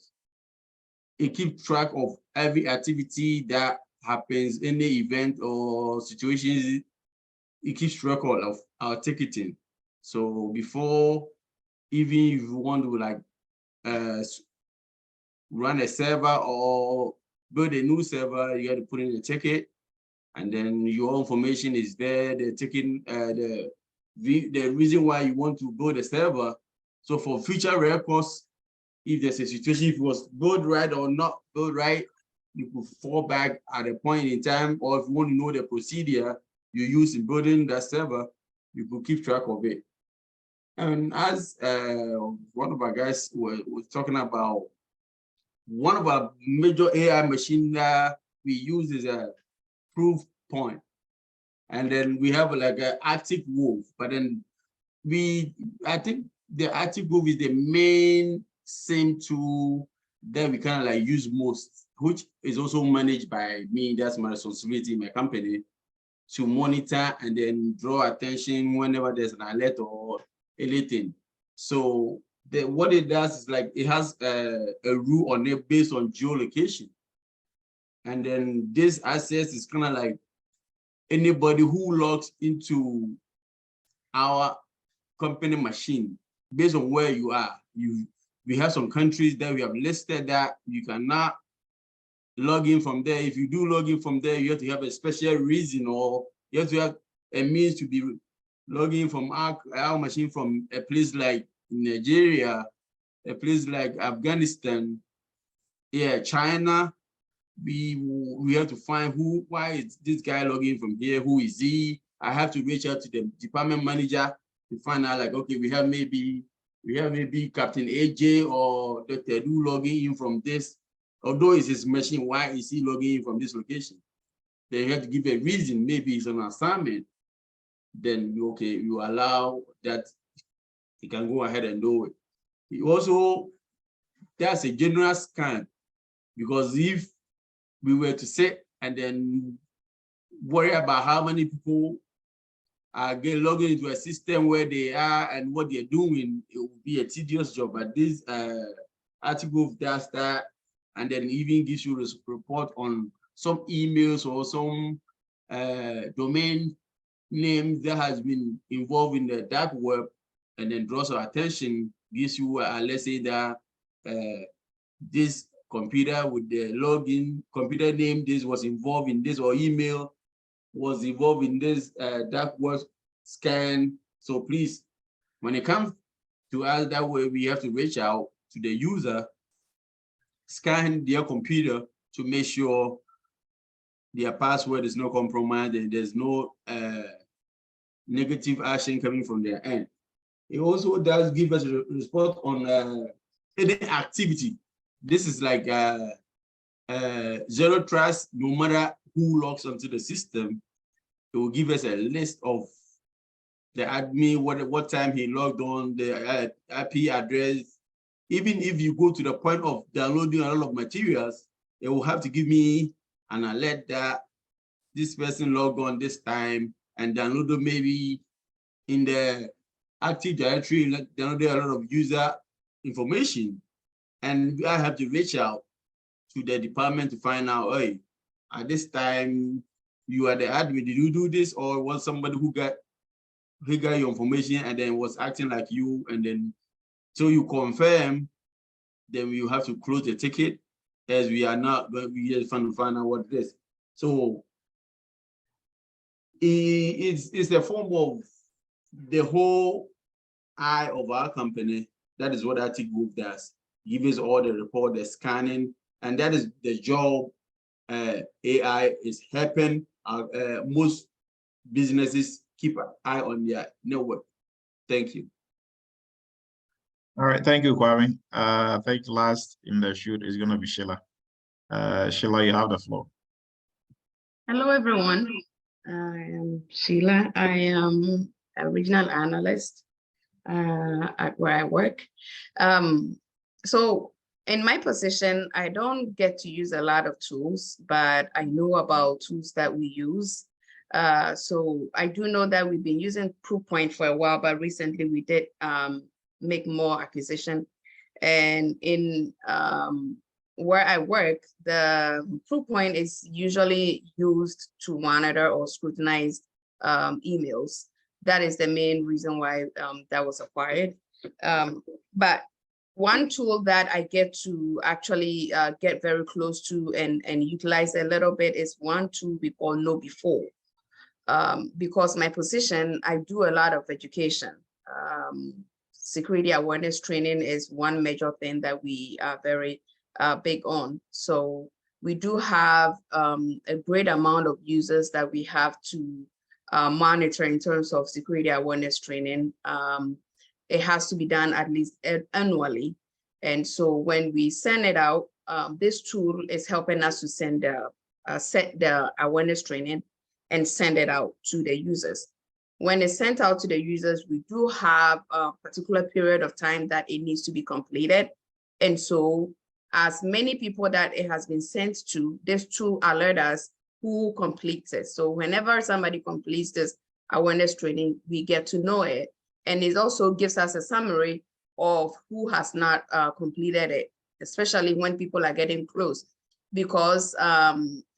it keeps track of every activity that happens, any event or situations. It keeps record of our ticketing. So before even if you want to like run a server or build a new server, you have to put in a ticket, and then your information is there. The ticket, the reason why you want to build a server. So for future records, if there's a situation, if it was built right or not built right, you could fall back at a point in time, or if you want to know the procedure you use in building that server, you could keep track of it. And as one of our guys was talking about, one of our major AI machine that we use is a proof point. And then we have like an Arctic Wolf, but then I think the Arctic Wolf is the main same tool that we kind of like use most, which is also managed by me. That's my responsibility in my company, to monitor and then draw attention whenever there's an alert or anything. So what it does is like it has a rule on it based on geolocation. And then this access is kind of like anybody who logs into our company machine based on where you are. We have some countries that we have listed that you cannot log in from there. If you do log in from there, you have to have a special reason, or you have to have a means to be logging from our machine from a place like Nigeria, a place like Afghanistan, China. We have to find why is this guy logging from here? Who is he? I have to reach out to the department manager to find out, like, okay, we have maybe Captain AJ or Dr. Edu logging in from this. Although it's his machine, why is he logging in from this location? Then you have to give a reason. Maybe it's an assignment. Then you allow that he can go ahead and do it. That's a general scan, because if we were to sit and then worry about how many people are logging into a system where they are and what they're doing, it will be a tedious job. But this article does that, and then even gives you a report on some emails or some domain names that has been involved in the dark web, and then draws our attention gives you, let's say that this computer with the login, computer name, this was involved in this, or email was involved in this dark web scan. So please, when it comes to us, that way we have to reach out to the user, scan their computer to make sure their password is not compromised and there's no negative action coming from their end. It also does give us a report on any activity. This is like zero trust. No matter who logs onto the system, it will give us a list of the admin, what time he logged on, the IP address. Even if you go to the point of downloading a lot of materials, it will have to give me an alert that this person logged on this time and downloaded maybe in the Active Directory, downloaded a lot of user information. And I have to reach out to the department to find out, hey, at this time, you are the admin, did you do this? Or was somebody who got your information and then was acting like you? And then, so you confirm, then you have to close the ticket, as we are not, but we just find out what it is. So it's a form of the whole eye of our company. That is what our IT group does. Give us all the report, the scanning, and that is the job AI is helping. Most businesses keep an eye on their network. Thank you. All right, thank you, Kwame. I think last in the shoot is going to be Sheila. Sheila, you have the floor. Hello, everyone. I am Sheila. I am a regional analyst at where I work. So in my position, I don't get to use a lot of tools, but I know about tools that we use. So I do know that we've been using Proofpoint for a while, but recently we did make more acquisition. And in where I work, the Proofpoint is usually used to monitor or scrutinize emails. That is the main reason why that was acquired. But one tool that I get to actually get very close to and utilize a little bit is one tool we all know before. Because my position, I do a lot of education. Security awareness training is one major thing that we are very big on. So we do have a great amount of users that we have to monitor in terms of security awareness training. It has to be done at least annually. And so when we send it out, this tool is helping us to send set the awareness training and send it out to the users. When it's sent out to the users, we do have a particular period of time that it needs to be completed. And so as many people that it has been sent to, this tool alert us who completes it. So whenever somebody completes this awareness training, we get to know it. And it also gives us a summary of who has not completed it, especially when people are getting close, because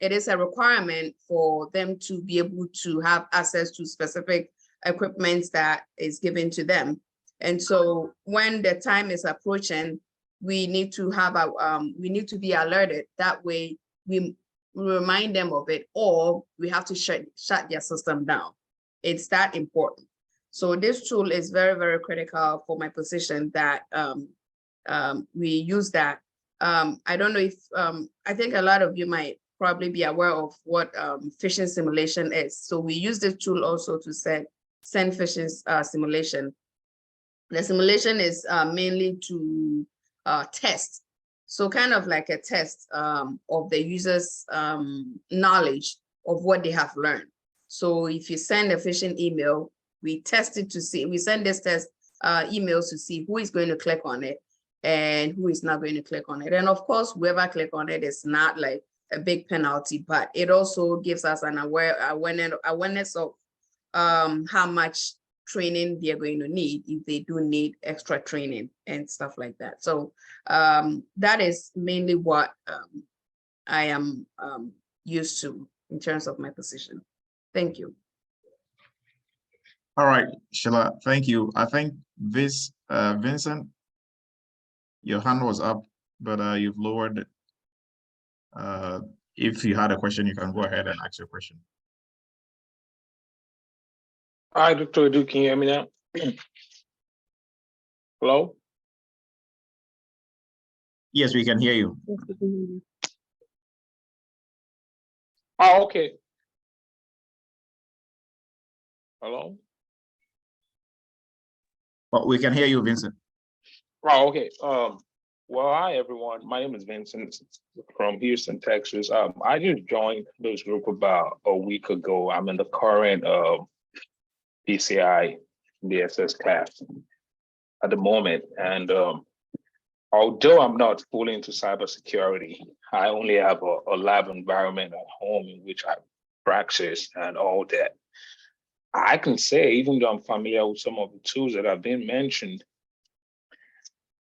it is a requirement for them to be able to have access to specific equipment that is given to them. And so when the time is approaching, we need to have we need to be alerted. That way we remind them of it, or we have to shut their system down. It's that important. So this tool is very, very critical for my position that we use that. I don't know if, I think a lot of you might probably be aware of what phishing simulation is. So we use this tool also to send phishing simulation. The simulation is mainly to test. So kind of like a test of the user's knowledge of what they have learned. So if you send a phishing email, we test it to see, we send this test emails to see who is going to click on it and who is not going to click on it. And of course, whoever click on it is not like a big penalty, but it also gives us an awareness of how much training they're going to need if they do need extra training and stuff like that. So that is mainly what I am used to in terms of my position. Thank you. All right, Sheila, thank you. I think this Vincent, Your hand was up, but you've lowered it. If you had a question, you can go ahead and ask your question. Hi, Dr. Edu, can you hear me now? Hello? Yes, we can hear you. Oh, okay. Hello? But we can hear you, Vincent. Oh, okay. Well, hi, everyone. My name is Vincent from Houston, Texas. I just joined this group about a week ago. I'm in the current PCI DSS class at the moment. And although I'm not fully into cybersecurity, I only have a lab environment at home in which I practice and all that. I can say, even though I'm familiar with some of the tools that have been mentioned,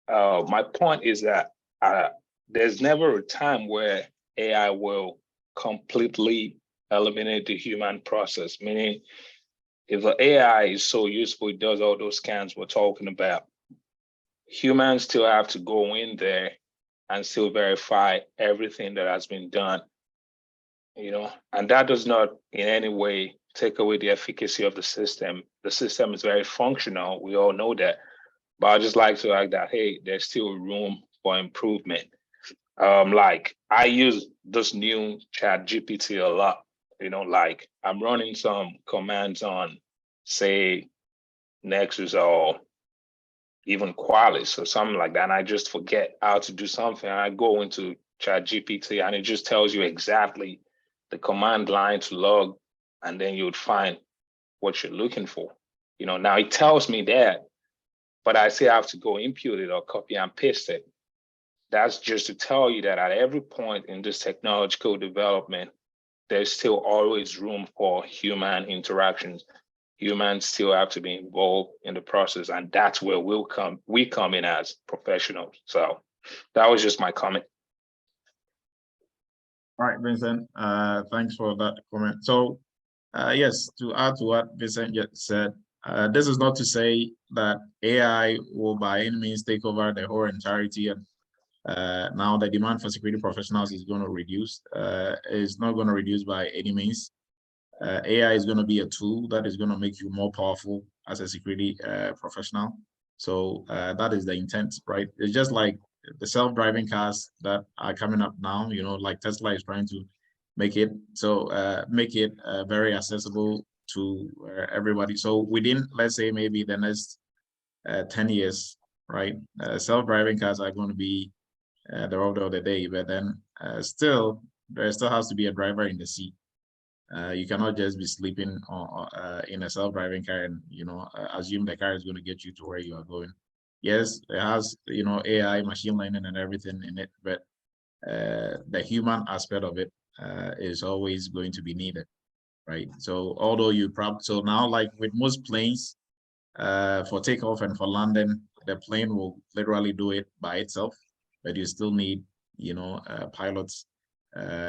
my point is that there's never a time where AI will completely eliminate the human process, meaning if the AI is so useful, it does all those scans we're talking about, humans still have to go in there and still verify everything that has been done, and that does not in any way take away the efficacy of the system. The system is very functional. We all know that. But I just like to add that, hey, there's still room for improvement. Like I use this new chat GPT a lot, like I'm running some commands on, say, Nexus or even Qualys or something like that. And I just forget how to do something. And I go into chat GPT and it just tells you exactly the command line to log, and then you would find what you're looking for. Now it tells me that, but I still have to go input it or copy and paste it. That's just to tell you that at every point in this technological development, there's still always room for human interactions. Humans still have to be involved in the process, and that's where we come in as professionals. So that was just my comment. All right, Vincent, thanks for that comment. So yes, to add to what Vincent just said, this is not to say that AI will by any means take over the whole entirety, and now the demand for security professionals is going to reduce. It's not going to reduce by any means. AI is going to be a tool that is going to make you more powerful as a security professional. So that is the intent, right? It's just like the self-driving cars that are coming up now, like Tesla is trying to make it very accessible to everybody. So within, let's say, maybe the next 10 years, right, self-driving cars are going to be the order of the day, but then there still has to be a driver in the seat. You cannot just be sleeping in a self-driving car and assume the car is going to get you to where you are going. Yes, it has AI, machine learning, and everything in it, but the human aspect of it is always going to be needed, right? So although so now, like with most planes, for takeoff and for landing, the plane will literally do it by itself, but you still need pilots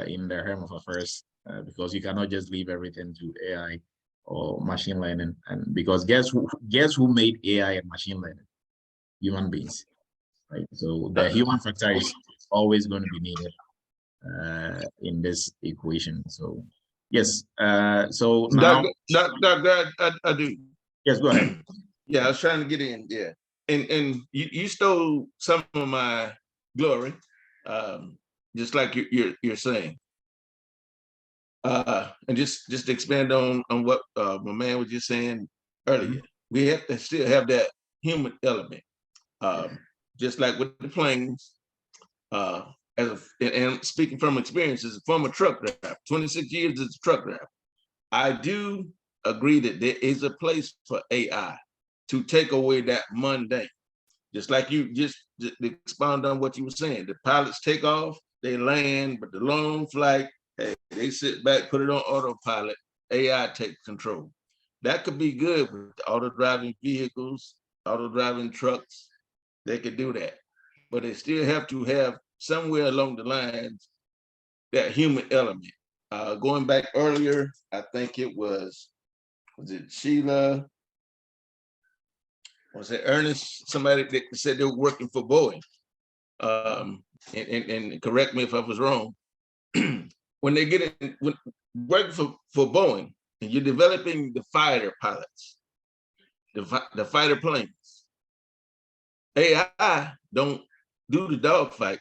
in the helm of affairs. Because you cannot just leave everything to AI or machine learning, and because guess who made AI and machine learning? Human beings, right? So the human factor is always going to be needed in this equation. So yes, so now, Doctor, I do. Yes, go ahead. Yeah, I was trying to get in. Yeah, and you stole some of my glory, just like you're saying. And just to expand on what my man was just saying earlier, we have to still have that human element. Just like with the planes, and speaking from experience as a former truck driver, 26 years as a truck driver, I do agree that there is a place for AI to take away that mundane. Just like you just expound on what you were saying, the pilots take off, they land, but the long flight, hey, they sit back, put it on autopilot, AI takes control. That could be good with auto-driving vehicles, auto-driving trucks. They could do that. But they still have to have somewhere along the lines that human element. Going back earlier, I think it was it Sheila? Was it Ernest? Somebody that said they were working for Boeing. and correct me if I was wrong, when they get it, when working for Boeing, and you're developing the fighter pilots, the fighter planes, AI don't do the dogfight.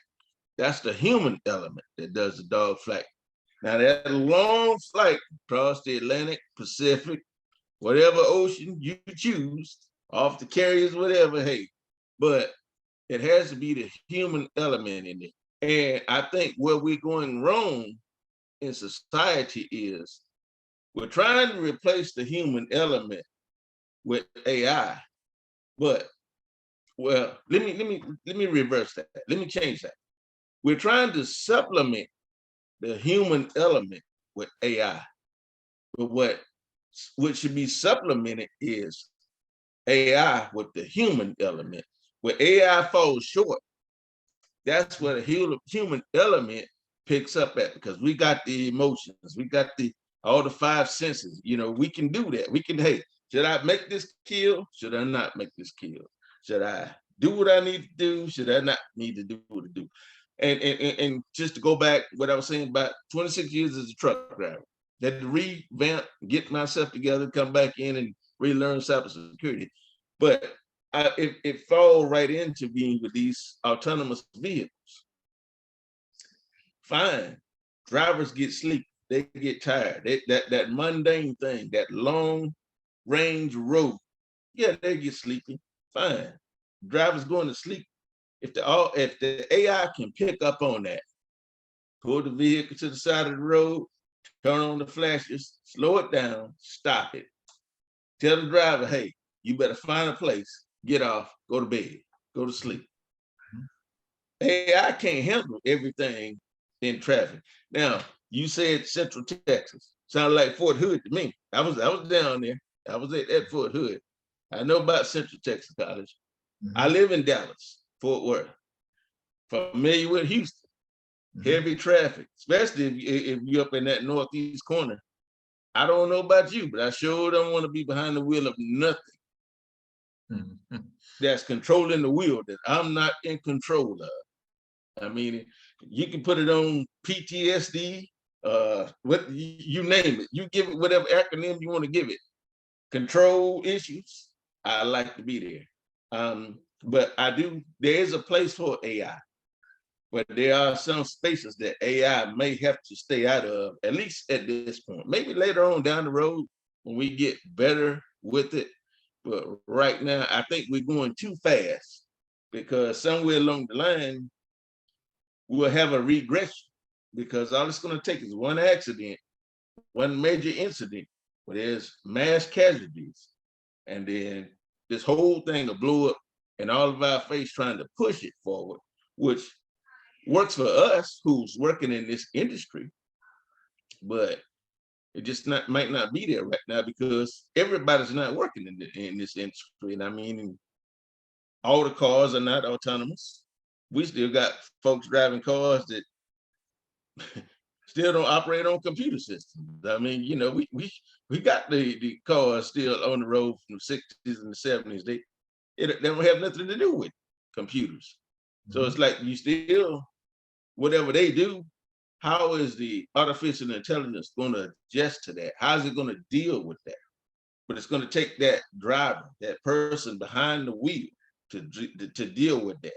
That's the human element that does the dogfight. Now that long flight across the Atlantic, Pacific, whatever ocean you choose, off the carriers, whatever, hey, but it has to be the human element in it. And I think where we're going wrong in society is we're trying to replace the human element with AI, but well, let me reverse that. Let me change that. We're trying to supplement the human element with AI, but what should be supplemented is AI with the human element. Where AI falls short, that's where the human element picks up at, because we got the emotions, we got all the 5 senses. You know, we can do that. We can, hey, should I make this kill? Should I not make this kill? Should I do what I need to do? Should I not need to do what I do? And just to go back, what I was saying about 26 years as a truck driver, that to revamp, get myself together, come back in and relearn cybersecurity. But it falls right into being with these autonomous vehicles. Fine, drivers get sleepy, they get tired. That mundane thing, that long range road, yeah, they get sleepy. Fine, drivers going to sleep. If the AI can pick up on that, pull the vehicle to the side of the road, turn on the flashes, slow it down, stop it. Tell the driver, hey, you better find a place, get off, go to bed, go to sleep. AI can't handle everything in traffic. Now, you said Central Texas. Sound like Fort Hood to me. I was down there. I was at Fort Hood. I know about Central Texas College. I live in Dallas, Fort Worth. Familiar with Houston. Heavy traffic, especially if you're up in that northeast corner. I don't know about you, but I sure don't want to be behind the wheel of nothing that's controlling the wheel that I'm not in control of. I mean, you can put it on PTSD, what you name it. You give it whatever acronym you want to give it. Control issues, I like to be there. But there is a place for AI. But there are some spaces that AI may have to stay out of, at least at this point. Maybe later on down the road when we get better with it. But right now, I think we're going too fast, because somewhere along the line, we'll have a regression, because all it's going to take is one accident, one major incident, where there's mass casualties. And then this whole thing will blow up in all of our face trying to push it forward, which works for us who's working in this industry, but it just might not be there right now, because everybody's not working in this industry. And I mean, all the cars are not autonomous. We still got folks driving cars that still don't operate on computer systems. I mean, you know, we got the cars still on the road from the 60s and the 70s. They don't have nothing to do with computers. So it's like you still, whatever they do, how is the artificial intelligence going to adjust to that? How is it going to deal with that? But it's going to take that driver, that person behind the wheel to deal with that.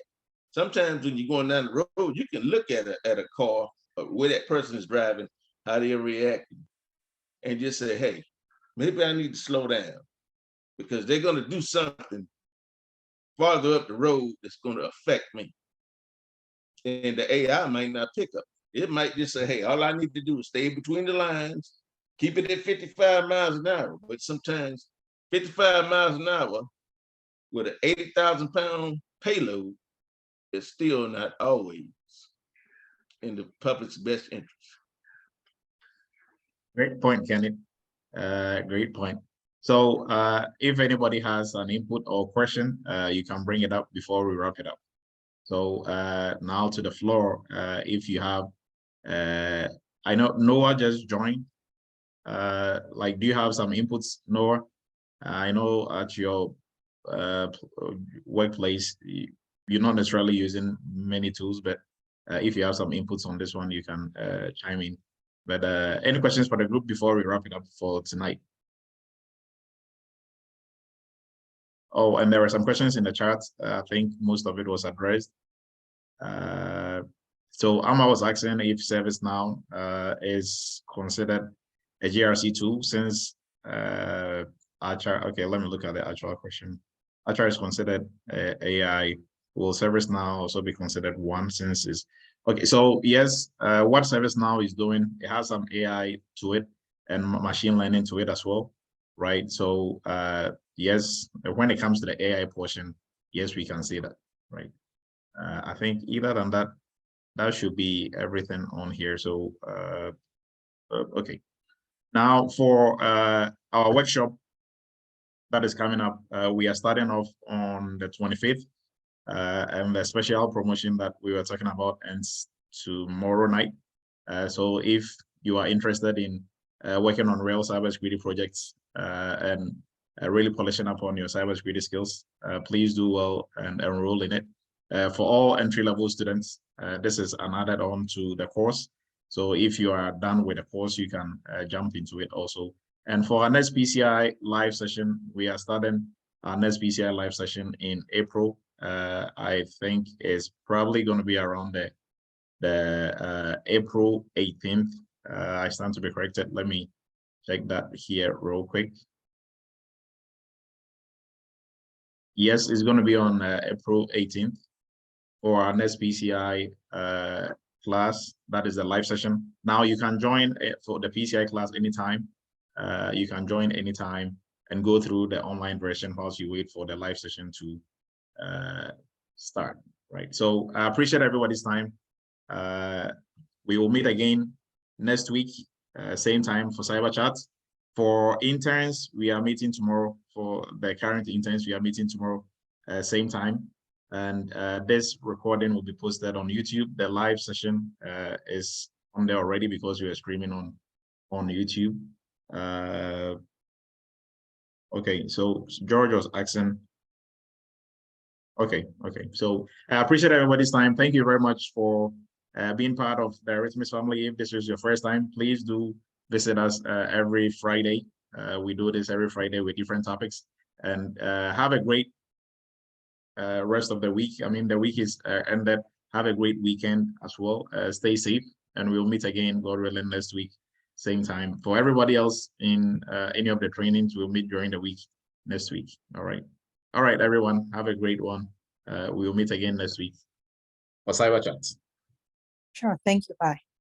Sometimes when you're going down the road, you can look at a car, where that person is driving, how they're reacting, and just say, hey, maybe I need to slow down, because they're going to do something farther up the road that's going to affect me. And the AI might not pick up. It might just say, hey, all I need to do is stay between the lines, keep it at 55 miles an hour. But sometimes 55 miles an hour with an 80,000 pound payload is still not always in the public's best interest. Great point, Kenneth. Great point. So if anybody has an input or question, you can bring it up before we wrap it up. So now to the floor, if you have, I know Noah just joined. Like, do you have some inputs, Noah? I know at your workplace, you're not necessarily using many tools, but if you have some inputs on this one, you can chime in. But any questions for the group before we wrap it up for tonight? Oh, and there were some questions in the chat. I think most of it was addressed. So Amma was asking if ServiceNow is considered a GRC tool since Archer. Okay, let me look at the actual question. Archer is considered AI. Will ServiceNow also be considered one since it's okay? So yes, what ServiceNow is doing, it has some AI to it and machine learning to it as well, right? So yes, when it comes to the AI portion, yes, we can see that, right? I think either than that, that should be everything on here. So okay. Now for our workshop that is coming up, we are starting off on the 25th, and the special promotion that we were talking about ends tomorrow night. So if you are interested in working on real cybersecurity projects and really polishing up on your cybersecurity skills, please do well and enroll in it. For all entry-level students, this is an added on to the course. So if you are done with the course, you can jump into it also. And for our next PCI live session, we are starting our next PCI live session in April. I think it's probably going to be around the April 18th. I stand to be corrected. Let me check that here real quick. Yes, it's going to be on April 18th for our next PCI class. That is a live session. Now you can join for the PCI class anytime. You can join anytime and go through the online version whilst you wait for the live session to start, right? So I appreciate everybody's time. We will meet again next week, same time for Cyber Chat. For interns, we are meeting tomorrow. For the current interns, we are meeting tomorrow, same time. And this recording will be posted on YouTube. The live session is on there already because we are streaming on YouTube. Okay, so George was asking. Okay. So I appreciate everybody's time. Thank you very much for being part of the Eretmis family. If this is your first time, please do visit us every Friday. We do this every Friday with different topics. And have a great rest of the week. I mean, the week is ended. Have a great weekend as well. Stay safe, and we'll meet again, God willing, next week, same time. For everybody else in any of the trainings, we'll meet during the week next week. All right, everyone, have a great one. We'll meet again next week for Cyber Chat. Sure. Thank you. Bye.